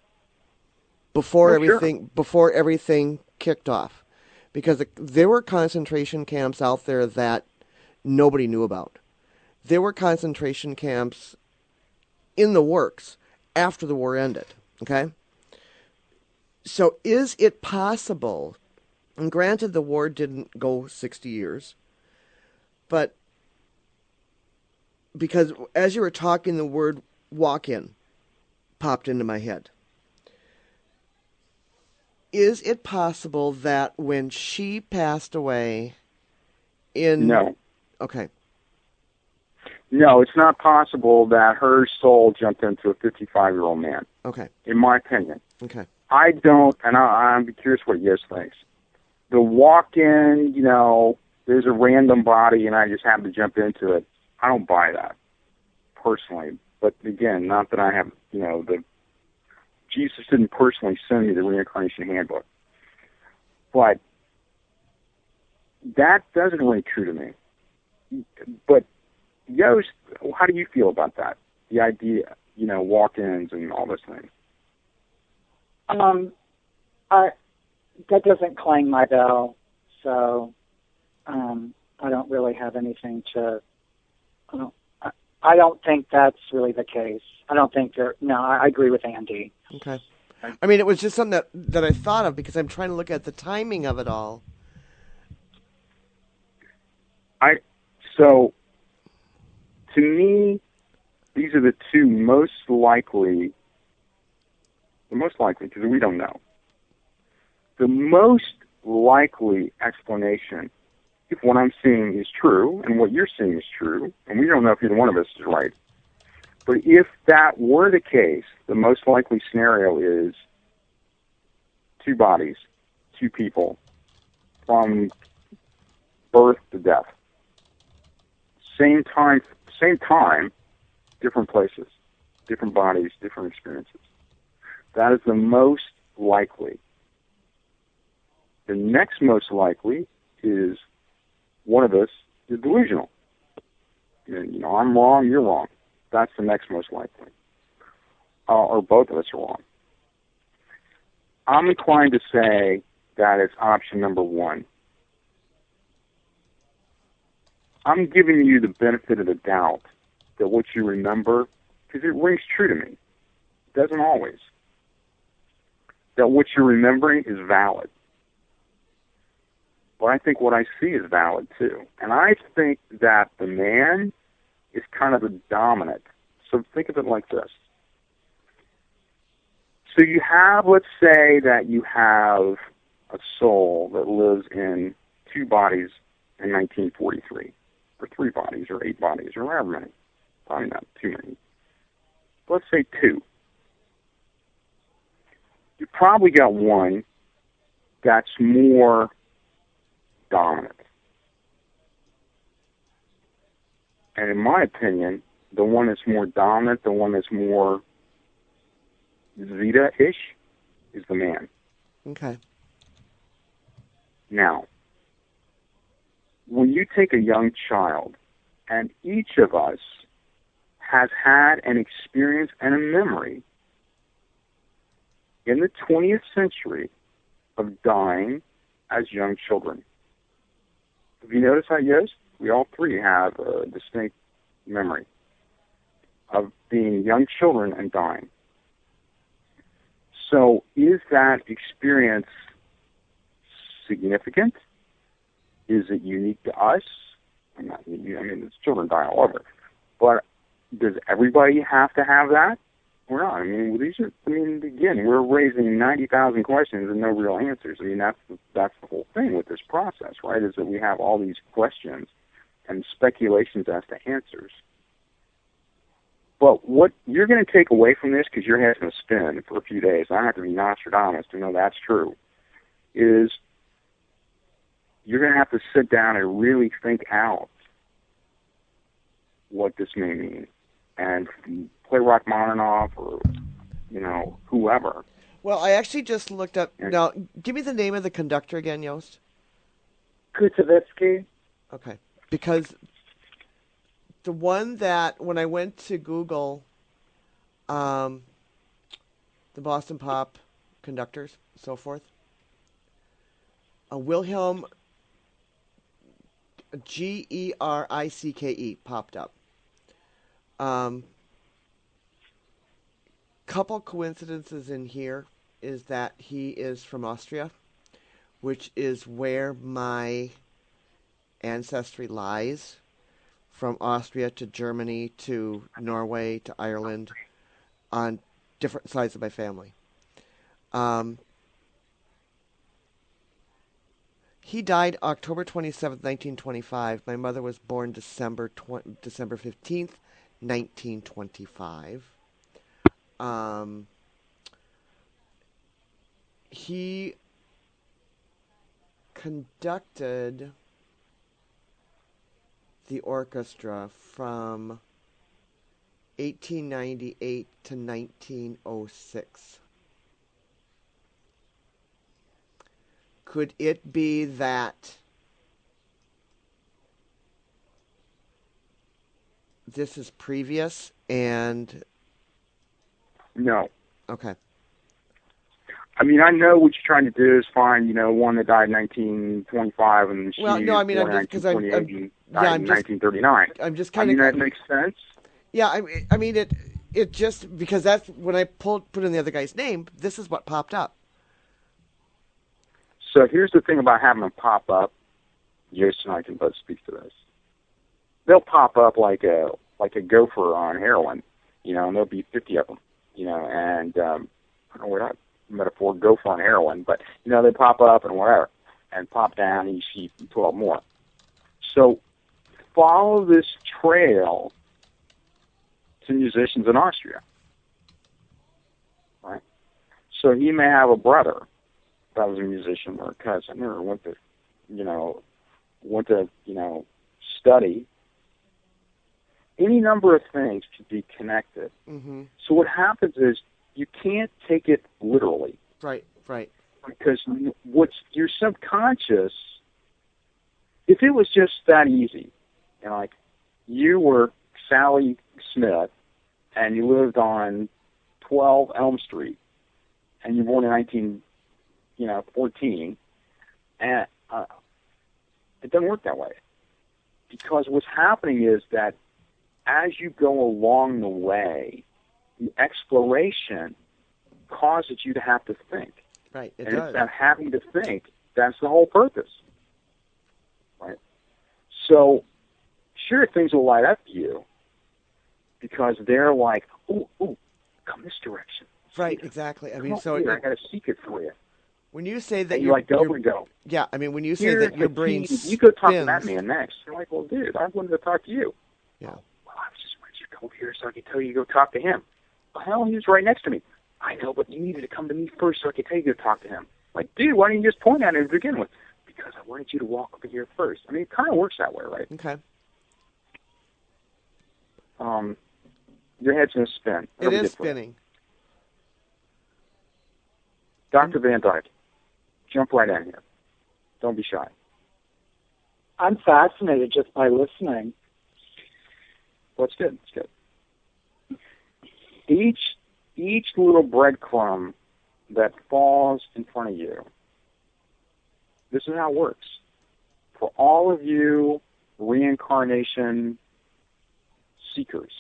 Speaker 4: before everything kicked off, because there were concentration camps out there that nobody knew about. There were concentration camps in the works after the war ended, okay? So is it possible, and granted the war didn't go 60 years, but because as you were talking, the word walk-in popped into my head. Is it possible that when she passed away
Speaker 5: No.
Speaker 4: Okay.
Speaker 5: No, it's not possible that her soul jumped into a 55-year-old man.
Speaker 4: Okay.
Speaker 5: In my opinion.
Speaker 4: Okay.
Speaker 5: I don't, and I'm curious what Yost thinks. The walk-in, there's a random body and I just happen to jump into it. I don't buy that, personally. But again, not that I have, Jesus didn't personally send me the reincarnation handbook. But that doesn't ring true to me. But Yost, how do you feel about that? The idea, walk-ins and all those things.
Speaker 6: That doesn't clang my bell, so I don't really have anything to. I don't think that's really the case. I don't think I agree with Andy.
Speaker 4: Okay. I mean, it was just something that I thought of because I'm trying to look at the timing of it all.
Speaker 5: So, to me, these are the two most likely, because we don't know. The most likely explanation if what I'm seeing is true and what you're seeing is true, and we don't know if either one of us is right, but if that were the case, the most likely scenario is two bodies, two people, from birth to death. Same time, different places, different bodies, different experiences. That is the most likely. The next most likely is one of us is delusional. And, I'm wrong, you're wrong. That's the next most likely. Or both of us are wrong. I'm inclined to say that it's option number one. I'm giving you the benefit of the doubt that what you remember, because it rings true to me. It doesn't always. That what you're remembering is valid. But I think what I see is valid too. And I think that the man is kind of the dominant. So think of it like this. So you have, let's say that you have a soul that lives in two bodies in 1943, or three bodies, or eight bodies, or however many. Probably not too many. Let's say two. You probably got one that's more dominant. And in my opinion, the one that's more dominant, the one that's more Zeta-ish, is the man.
Speaker 4: Okay.
Speaker 5: Now, when you take a young child, and each of us has had an experience and a memory in the 20th century of dying as young children. Have you noticed that, Jost? We all three have a distinct memory of being young children and dying. So is that experience significant? Is it unique to us? It's children die all over. But does everybody have to have that? Or not? Again, we're raising 90,000 questions and no real answers. That's the whole thing with this process, right? Is that we have all these questions and speculations as to answers. But what you're going to take away from this, because your head's going to spin for a few days, I have to be Nostradamus to know that's true, is you're going to have to sit down and really think out what this may mean. And play Rachmaninoff or, whoever.
Speaker 4: Well, I actually just looked up. Now, give me the name of the conductor again, Jost.
Speaker 6: Kutovitsky.
Speaker 4: Okay. Because the one that, when I went to Google the Boston Pop conductors, so forth, Wilhelm Gericke popped up. Couple coincidences in here is that he is from Austria, which is where my ancestry lies, from Austria to Germany to Norway to Ireland, on different sides of my family. He died October 27th, 1925. My mother was born December 15th, 1925. He conducted the orchestra from 1898 to 1906. Could it be that this is previous and...
Speaker 5: No.
Speaker 4: Okay.
Speaker 5: I know what you're trying to do is find, one that died in 1925 and she
Speaker 4: died in
Speaker 5: 1939.
Speaker 4: I'm just kind of...
Speaker 5: that makes sense?
Speaker 4: Yeah, it just, because that's, when I put in the other guy's name, this is what popped up.
Speaker 5: So here's the thing about having them pop up. Jost and I can both speak to this. They'll pop up like a gopher on heroin, and there'll be 50 of them, and I don't know what that metaphor, gopher on heroin, but they pop up and whatever, and pop down and you see 12 more. So follow this trail to musicians in Austria. Right? So he may have a brother that was a musician or a cousin or went to study. Any number of things could be connected.
Speaker 4: Mm-hmm.
Speaker 5: So what happens is you can't take it literally.
Speaker 4: Right.
Speaker 5: Because what's your subconscious, if it was just that easy, like you were Sally Smith and you lived on 12 Elm Street and you were born in 1914, and it doesn't work that way. Because what's happening is that as you go along the way, the exploration causes you to have to think.
Speaker 4: Right, it
Speaker 5: and
Speaker 4: does.
Speaker 5: it's that having to think, that's the whole purpose. Right? So, sure, things will light up to you because they're like, ooh, come this direction.
Speaker 4: Right, exactly. I mean, so
Speaker 5: I got a secret for you.
Speaker 4: When you say that
Speaker 5: and you're like, go.
Speaker 4: Yeah, I mean, when you say that your brain
Speaker 5: you go talk
Speaker 4: spins,
Speaker 5: to that man next. You're like, well, dude, I wanted to talk to you.
Speaker 4: Yeah.
Speaker 5: Well, I was just wanted you to come over here so I could tell you to go talk to him. Well, hell, he was right next to me. I know, but you needed to come to me first so I could tell you to go talk to him. Like, dude, why didn't you just point at him to begin with? Because I wanted you to walk over here first. I mean, it kind of works that way, right?
Speaker 4: Okay.
Speaker 5: Your head's going to spin.
Speaker 4: It is spinning.
Speaker 5: Dr. Van Dyke, jump right in here. Don't be shy.
Speaker 6: I'm fascinated just by listening.
Speaker 5: Well, it's good. It's good. Each little breadcrumb that falls in front of you, this is how it works. For all of you reincarnation seekers,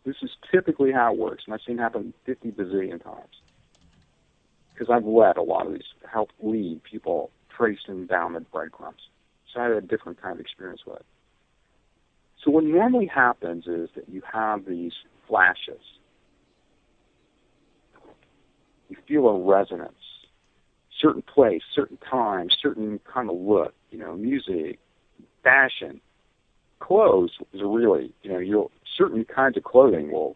Speaker 5: this is typically how it works, and I've seen it happen 50 bazillion times. Because I've led a lot of these, helped lead people tracing down the breadcrumbs. So I had a different kind of experience with it. So what normally happens is that you have these flashes. You feel a resonance. Certain place, certain time, certain kind of look, music, fashion. Clothes is really, certain kinds of clothing will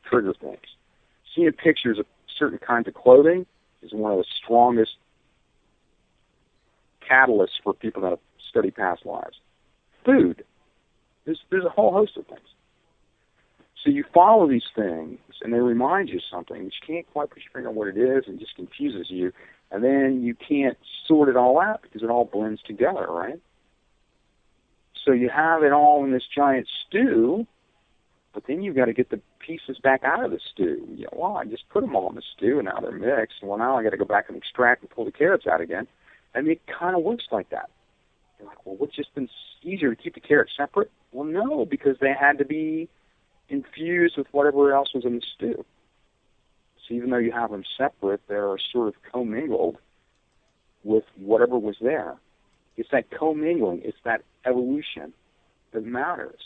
Speaker 5: trigger things. Seeing pictures of certain kinds of clothing is one of the strongest catalysts for people that have studied past lives. Food. There's a whole host of things. So you follow these things, and they remind you of something, but you can't quite put your finger on what it is, and it just confuses you, and then you can't sort it all out because it all blends together, right? So you have it all in this giant stew, but then you've got to get the pieces back out of the stew. Well, I just put them all in the stew, and now they're mixed. Well, now I got to go back and extract and pull the carrots out again. I mean, it kind of works like that. You're like, well, what's just been easier to keep the carrots separate? Well, no, because they had to be infused with whatever else was in the stew. So even though you have them separate, they're sort of commingled with whatever was there. It's that commingling, it's that evolution that matters.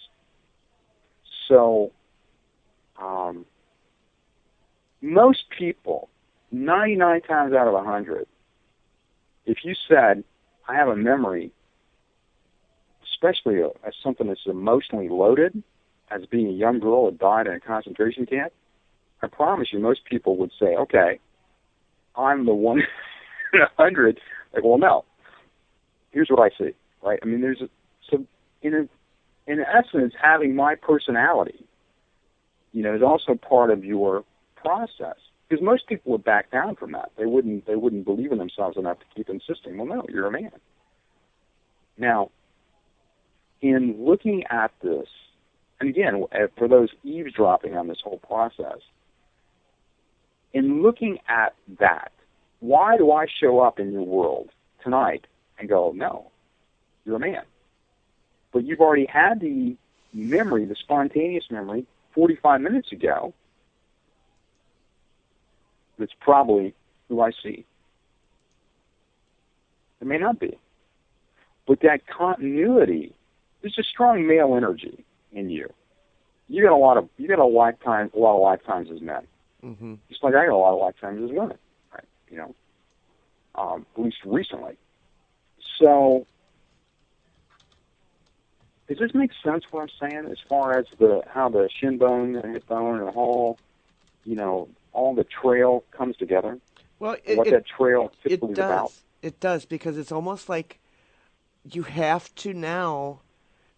Speaker 5: So, most people, 99 times out of 100, if you said, I have a memory, especially as something that's emotionally loaded, as being a young girl that died in a concentration camp, I promise you most people would say, okay, I'm the one in 100. Like, well, no. Here's what I see, right? I mean, there's in essence, having my personality, is also part of your process. Because most people would back down from that. They wouldn't believe in themselves enough to keep insisting, well, no, you're a man. Now, in looking at this, and again, for those eavesdropping on this whole process, in looking at that, why do I show up in your world tonight and go, no, you're a man? But you've already had the memory, the spontaneous memory, 45 minutes ago. That's probably who I see. It may not be. But that continuity, there's a strong male energy in you. You got a lot of lifetimes as men.
Speaker 4: Mm-hmm.
Speaker 5: Just like I got a lot of lifetimes as women, right? At least recently. So
Speaker 12: Does this make sense what I'm saying as far as how the shin bone and the hip bone and the whole, all the trail comes together?
Speaker 4: Well,
Speaker 12: that trail typically is about?
Speaker 4: It does, because it's almost like you have to now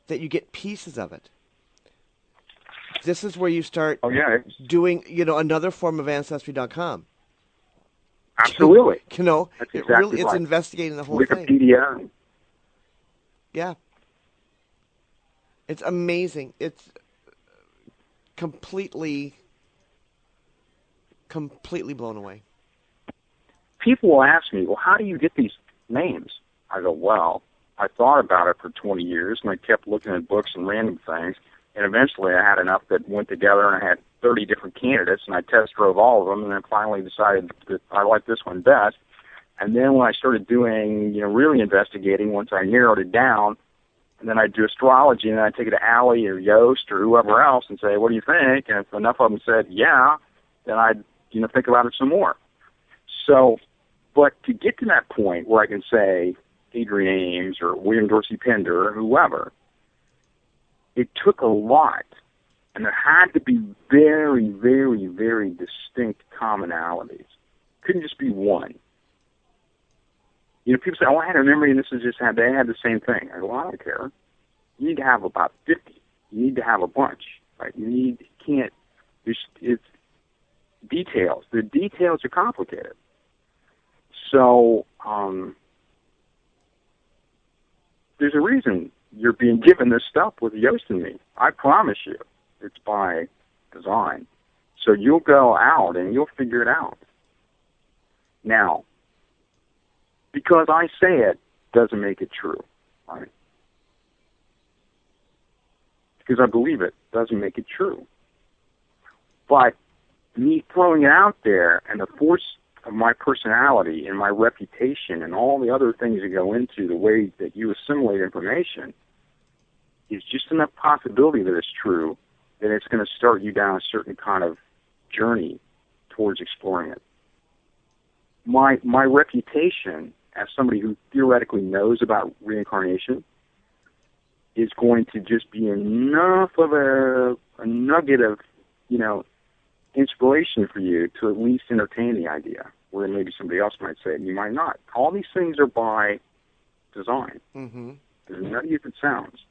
Speaker 4: that you get pieces of it. This is where you start doing, another form of Ancestry.com.
Speaker 12: Absolutely.
Speaker 4: That's
Speaker 12: exactly
Speaker 4: it's
Speaker 12: right.
Speaker 4: investigating the whole
Speaker 12: Wikipedia.
Speaker 4: thing. Yeah. It's amazing. It's completely blown away.
Speaker 12: People will ask me, well, how do you get these names? I go, well, I thought about it for 20 years, and I kept looking at books and random things, and eventually I had enough that went together, and I had 30 different candidates, and I test drove all of them, and then finally decided that I like this one best. And then when I started doing, really investigating, once I narrowed it down, and then I'd do astrology, and then I'd take it to Allie or Jost or whoever else and say, what do you think? And if enough of them said, yeah, then I'd, think about it some more. So, but to get to that point where I can say Adrian Ames or William Dorsey Pender or whoever, it took a lot, and there had to be very, very, very distinct commonalities. Couldn't just be one. People say, I had a memory, and they had the same thing. I go, well, I don't care. You need to have about 50. You need to have a bunch, right? It's details. The details are complicated. So, there's a reason you're being given this stuff with Jost and me. I promise you, it's by design. So you'll go out and you'll figure it out. Now, because I say it doesn't make it true, right? Because I believe it doesn't make it true. But me throwing it out there and the force of my personality and my reputation and all the other things that go into the way that you assimilate information is just enough possibility that it's true that it's going to start you down a certain kind of journey towards exploring it. My reputation as somebody who theoretically knows about reincarnation is going to just be enough of a nugget of, inspiration for you to at least entertain the idea, where maybe somebody else might say it and you might not. All these things are by design. Mm-hmm. There's none of it sounds.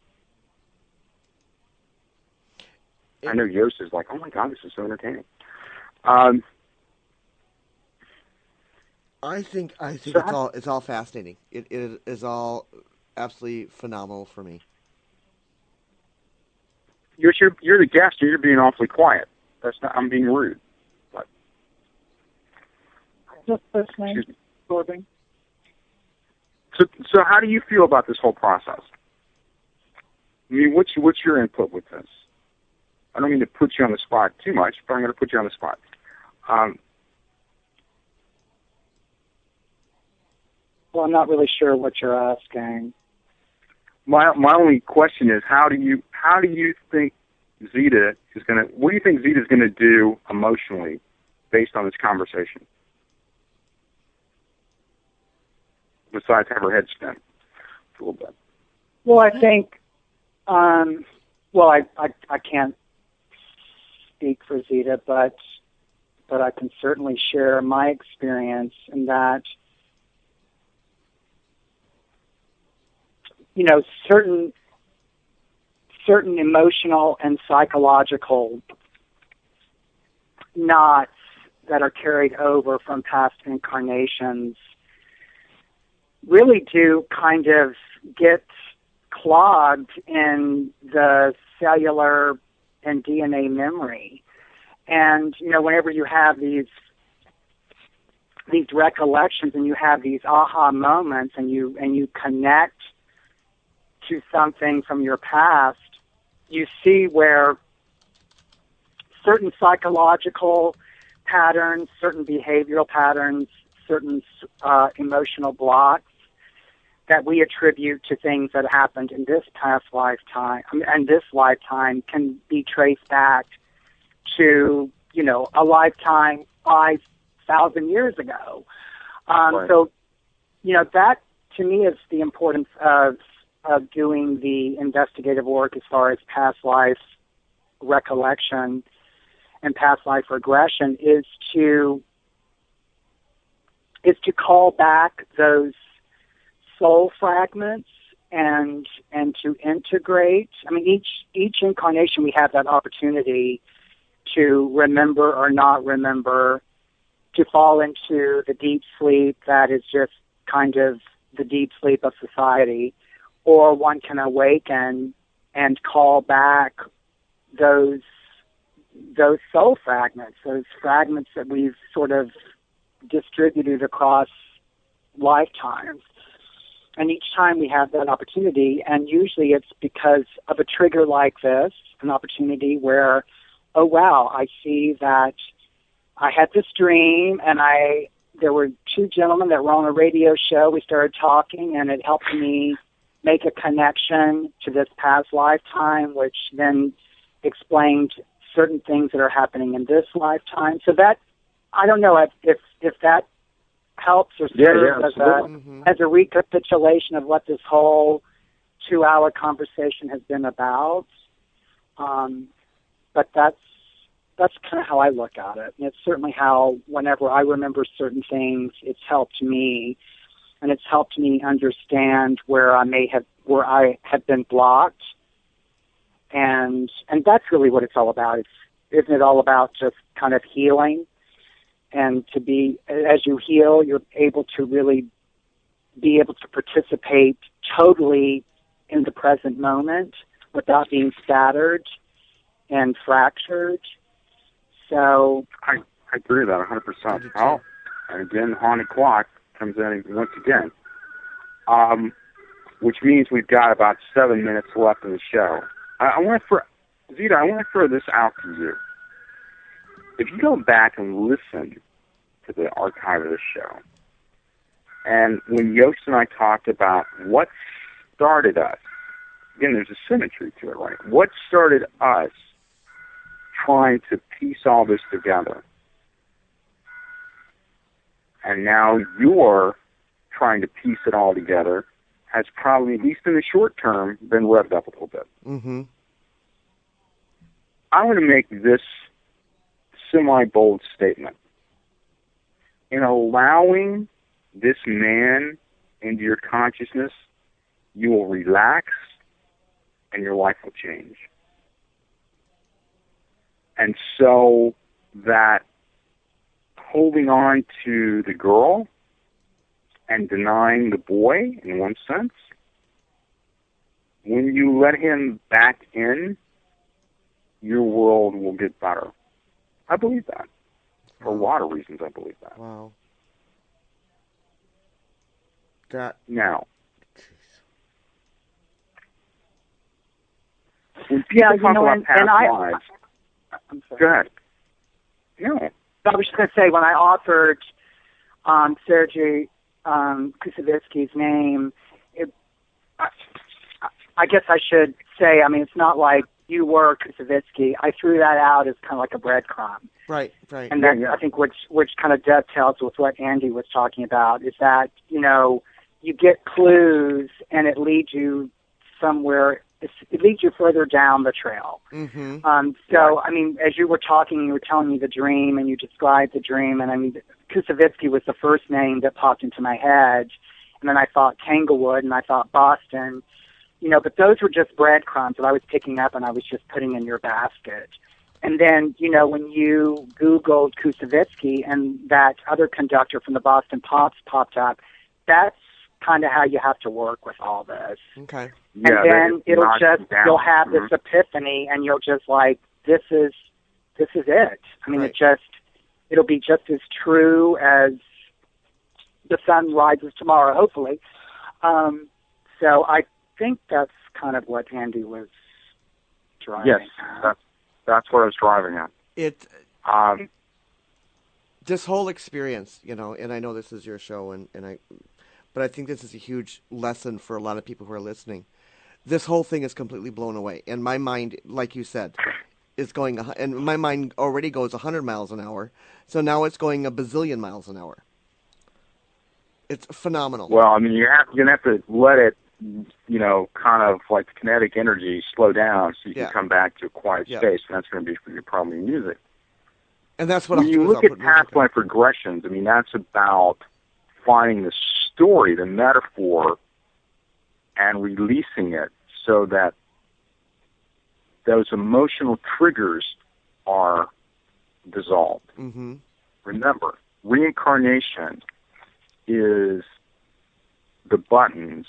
Speaker 12: I know Jost is like, oh my God, this is so entertaining.
Speaker 4: I think it's all fascinating. It is all absolutely phenomenal for me.
Speaker 12: You're the guest. You're being awfully quiet. I'm being rude. But
Speaker 6: just listening, absorbing.
Speaker 12: So how do you feel about this whole process? I mean, what's your input with this? I don't mean to put you on the spot too much, but I'm going to put you on the spot.
Speaker 6: Well, I'm not really sure what you're asking.
Speaker 12: My only question is, how do you think Zeta is going to? What do you think Zeta is going to do emotionally, based on this conversation? Besides, have her head spin a little bit.
Speaker 6: Well, I think. I can't speak for Zeta, but I can certainly share my experience in that. Certain emotional and psychological knots that are carried over from past incarnations really do kind of get clogged in the cellular and DNA memory. And, whenever you have these recollections and you have these aha moments and you connect to something from your past, you see where certain psychological patterns, certain behavioral patterns, certain emotional blocks that we attribute to things that happened in this past lifetime, and this lifetime can be traced back to, a lifetime 5,000 years ago. Right. So, that to me is the importance of of doing the investigative work as far as past life recollection and past life regression is to call back those soul fragments and to integrate. I mean, each incarnation we have that opportunity to remember or not remember, to fall into the deep sleep that is just kind of the deep sleep of society, or one can awaken and call back those soul fragments, those fragments that we've sort of distributed across lifetimes. And each time we have that opportunity, and usually it's because of a trigger like this, an opportunity where, oh wow, I see that I had this dream, and there were two gentlemen that were on a radio show. We started talking, and it helped me make a connection to this past lifetime, which then explained certain things that are happening in this lifetime. So that, I don't know if that helps or serves as a recapitulation of what this whole 2-hour conversation has been about. But that's kind of how I look at it. And it's certainly how, whenever I remember certain things, it's helped me, and it's helped me understand where I have been blocked. And that's really what it's all about. Isn't it all about just kind of healing? And to be, as you heal, you're able to really be able to participate totally in the present moment without being scattered and fractured. So
Speaker 5: I agree with that 100%. Oh, and again, haunted clock comes in once again, which means we've got about 7 minutes left in the show. I want to throw this out to you. If you go back and listen to the archive of the show, and when Jost and I talked about what started us, again, there's a symmetry to it, right? What started us trying to piece all this together, and now you're trying to piece it all together, has probably, at least in the short term, been revved up a little bit.
Speaker 4: Mm-hmm.
Speaker 5: I want to make this semi-bold statement. In allowing this man into your consciousness, you will relax and your life will change. And so that holding on to the girl and denying the boy, in one sense, when you let him back in, your world will get better. I believe that. For a lot of reasons, I believe that.
Speaker 4: Wow.
Speaker 5: Now,
Speaker 6: when people talk about past
Speaker 5: lives,
Speaker 6: I'm sorry.
Speaker 5: Go ahead. No.
Speaker 6: I was just going to say, when I authored Sergei Kusevitsky's name, I guess I should say, I mean, it's not like you were Kusevitsky. I threw that out as kind of like a breadcrumb.
Speaker 4: Right.
Speaker 6: And then I think which kind of dovetails with what Andy was talking about is that, you get clues and it leads you somewhere, it leads you further down the trail.
Speaker 4: Mm-hmm.
Speaker 6: I mean, as you were talking, you were telling me the dream and you described the dream, and I mean, Kusevitsky was the first name that popped into my head, and then I thought Tanglewood and I thought Boston, but those were just breadcrumbs that I was picking up and I was just putting in your basket. And then, when you Googled Kusevitsky and that other conductor from the Boston Pops popped up, that's kind of how you have to work with all this.
Speaker 4: Okay.
Speaker 6: And then you'll have this epiphany and you'll just like, this is it. I mean, it'll be just as true as the sun rises tomorrow, hopefully. So I think that's kind of what Andy was driving at.
Speaker 5: Yes, that's what I was driving at.
Speaker 4: This whole experience, and I know this is your show, but I think this is a huge lesson for a lot of people who are listening. This whole thing is completely blown away, and my mind, like you said, is going, and my mind already goes 100 miles an hour, so now it's going a bazillion miles an hour. It's phenomenal.
Speaker 5: Well, I mean, you're gonna have to let it kind of like the kinetic energy slow down so you
Speaker 4: Yeah.
Speaker 5: can come back to a quiet
Speaker 4: Yeah.
Speaker 5: space, and that's going to be for your probably music.
Speaker 4: And that's what
Speaker 5: when
Speaker 4: I'll
Speaker 5: you
Speaker 4: do.
Speaker 5: look at past life regressions, I mean, that's about finding the story, the metaphor, and releasing it so that those emotional triggers are dissolved.
Speaker 4: Mm-hmm.
Speaker 5: Remember, reincarnation is the buttons.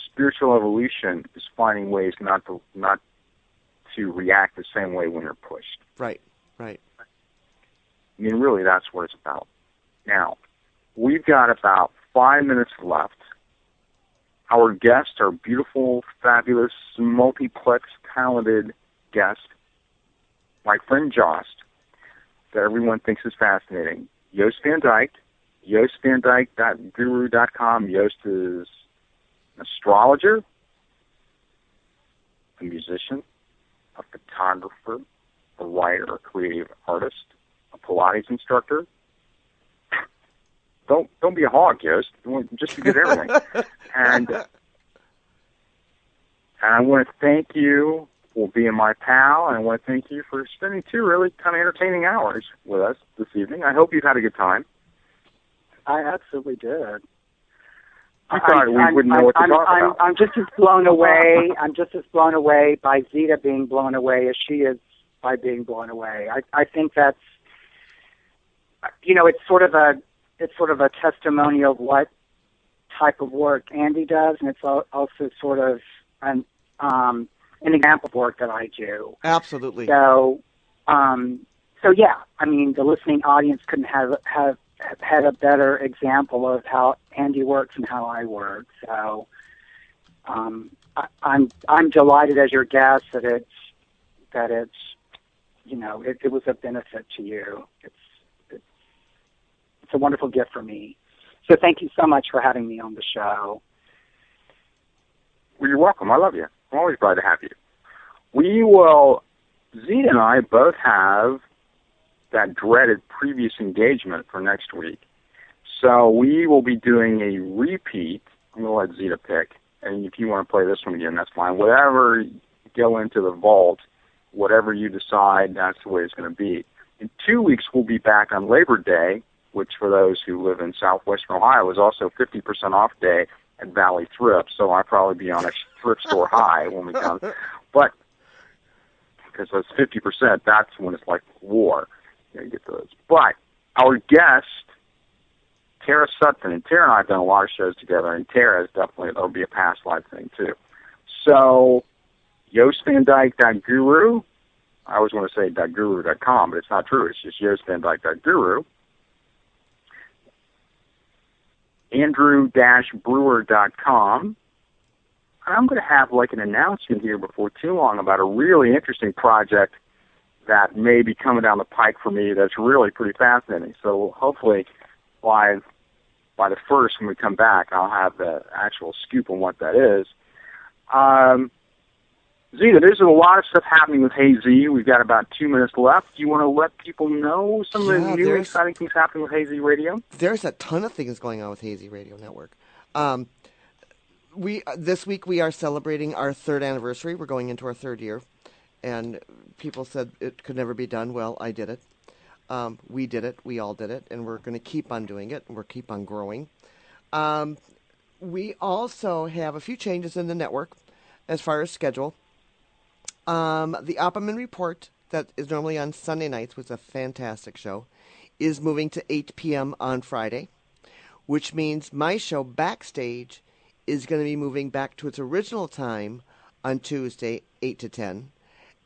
Speaker 5: Spiritual evolution is finding ways not to react the same way when you're pushed.
Speaker 4: Right, right.
Speaker 5: I mean, really, that's what it's about. Now, we've got about 5 minutes left. Our guest, our beautiful, fabulous, multiplex, talented guest, my friend Jost, that everyone thinks is fascinating, Jost Van Dyke, JostVanDyke.guru.com. Jost is an astrologer, a musician, a photographer, a writer, a creative artist, a Pleiades instructor. Don't be a hog, Jost. Just get everything. And I want to thank you for being my pal, and I want to thank you for spending 2 really kind of entertaining hours with us this evening. I hope you've had a good time.
Speaker 6: I absolutely did.
Speaker 5: You thought we wouldn't know what to talk about.
Speaker 6: I'm just as blown away. I'm just as blown away by Zita being blown away as she is by being blown away. I think that's, it's sort of a testimony of what type of work Andy does, and it's also sort of an example of work that I do.
Speaker 4: Absolutely.
Speaker 6: So yeah, I mean, the listening audience couldn't have had a better example of how Andy works and how I work. So I'm delighted as your guest that it was a benefit to you. It's a wonderful gift for me. So thank you so much for having me on the show.
Speaker 5: Well, you're welcome. I love you. I'm always glad to have you. Zita and I both have that dreaded previous engagement for next week. So we will be doing a repeat. I'm going to let Zita pick. And if you want to play this one again, that's fine. Whatever you go into the vault, whatever you decide, that's the way it's going to be. In 2 weeks, we'll be back on Labor Day, which for those who live in southwestern Ohio is also 50% off day at Valley Thrift. So I'll probably be on a thrift store high when we come. But because it's 50%, that's when it's like war. You get those. But our guest, Tara Sutton, and Tara and I have done a lot of shows together, and Tara is definitely, that'll be a past life thing too. So, JostVanDyke.guru. I always want to say .guru.com, but it's not true. It's just JostVanDyke.guru. Andrew-Brewer.com. I'm going to have like an announcement here before too long about a really interesting project that may be coming down the pike for me that's really pretty fascinating. So hopefully by the first, when we come back, I'll have the actual scoop on what that is. Zita, there's a lot of stuff happening with Hey Z. We've got about 2 minutes left. Do you want to let people know some of the new exciting things happening with Hey Z Radio?
Speaker 4: There's a ton of things going on with Hazy Radio Network. This week we are celebrating our 3rd anniversary. We're going into our 3rd year. And people said it could never be done. Well, I did it. We did it. We all did it. And we're going to keep on doing it. And we'll keep on growing. We also have a few changes in the network as far as schedule. The Opperman Report, that is normally on Sunday nights, was a fantastic show, is moving to 8 p.m. on Friday, which means my show, Backstage, is going to be moving back to its original time on Tuesday, 8 to 10.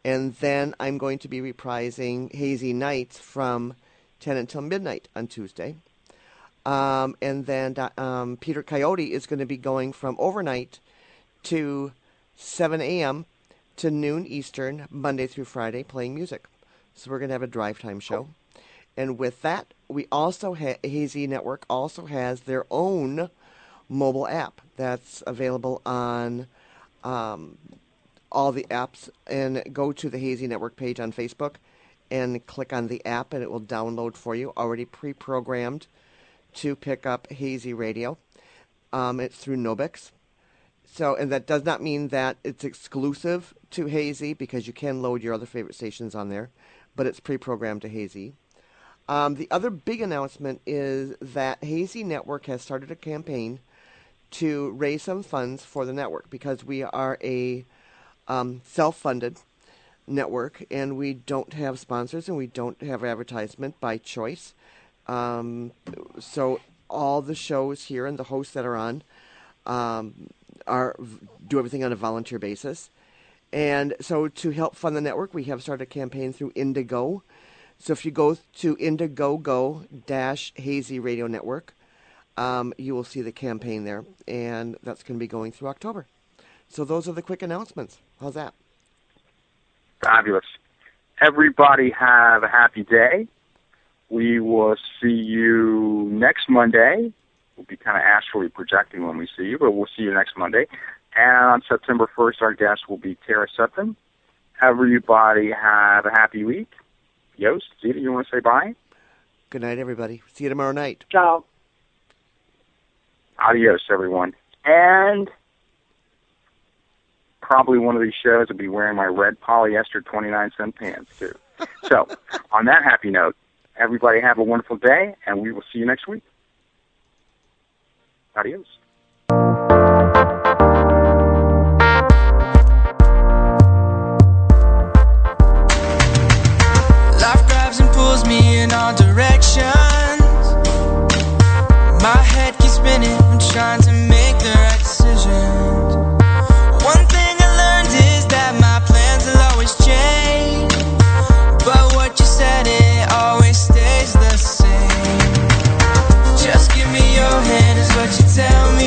Speaker 4: And then I'm going to be reprising Hazy Nights from 10 until midnight on Tuesday. And then Peter Coyote is going to be going from overnight to 7 a.m. to noon Eastern, Monday through Friday, playing music. So we're going to have a drive time show. And with that, we also Hazy Network also has their own mobile app that's available on all the apps, and go to the Hazy Network page on Facebook and click on the app, and it will download for you, already pre-programmed to pick up Hazy Radio. It's through Nobix. So, and that does not mean that it's exclusive to Hazy, because you can load your other favorite stations on there, but it's pre-programmed to Hazy. The other big announcement is that Hazy Network has started a campaign to raise some funds for the network, because we are a self-funded network, and we don't have sponsors and we don't have advertisement by choice. So all the shows here and the hosts that are on do everything on a volunteer basis. And so to help fund the network, we have started a campaign through Indigo. So if you go to Indiegogo-Hazy Radio Network, you will see the campaign there, and that's going to be going through October. So those are the quick announcements. How's that?
Speaker 5: Fabulous. Everybody have a happy day. We will see you next Monday. We'll be kind of astrally projecting when we see you, but we'll see you next Monday. And on September 1st, our guest will be Tara Sutton. Everybody have a happy week. Jost, Zita, you want to say bye?
Speaker 4: Good night, everybody. See you tomorrow night.
Speaker 6: Ciao.
Speaker 5: Adios, everyone. And probably one of these shows I'll be wearing my red polyester 29-cent pants, too. So, on that happy note, everybody have a wonderful day, and we will see you next week. Adios.
Speaker 11: Life grabs and pulls me in all directions. My head keeps spinning, I'm trying to make the right decisions. One thing I learned is that my plans will always change, but what you said, it always stays the same. Just give me your hand is what you tell me.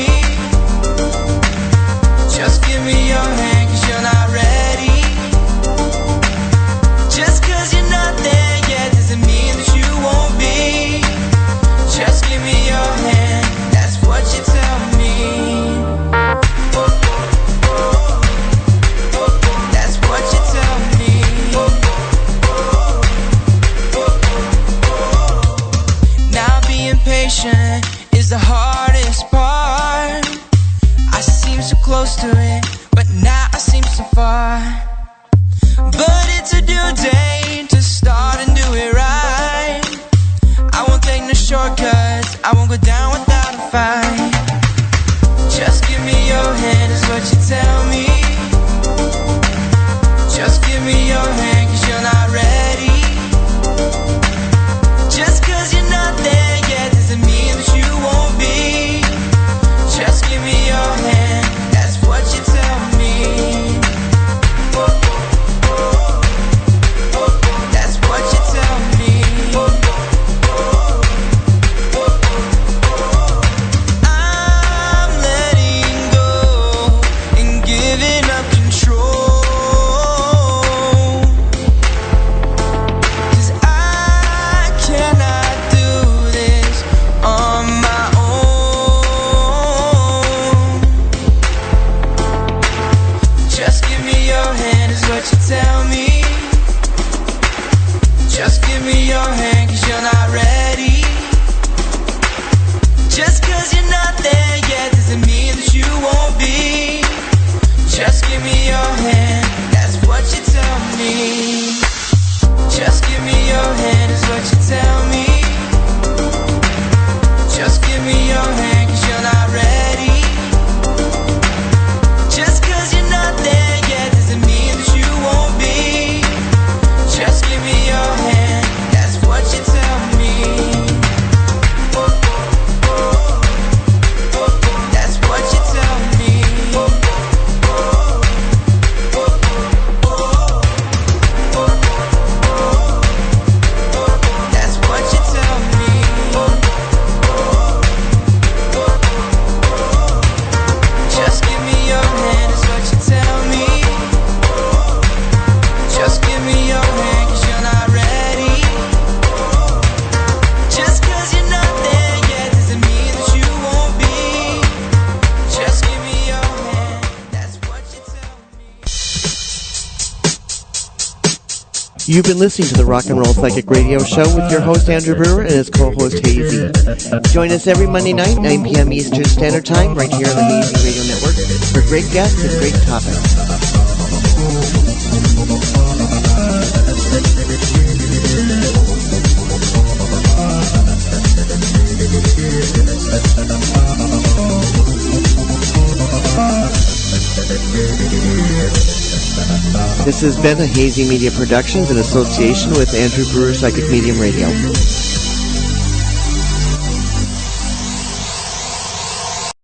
Speaker 4: You've been listening to the Rock and Roll Psychic Radio Show with your host, Andrew Brewer, and his co-host, Hazy. Join us every Monday night, 9 p.m. Eastern Standard Time, right here on the Hazy Radio Network, for great guests and great topics. This has been a Hazy Media Productions in association with Andrew Brewer Psychic Medium Radio.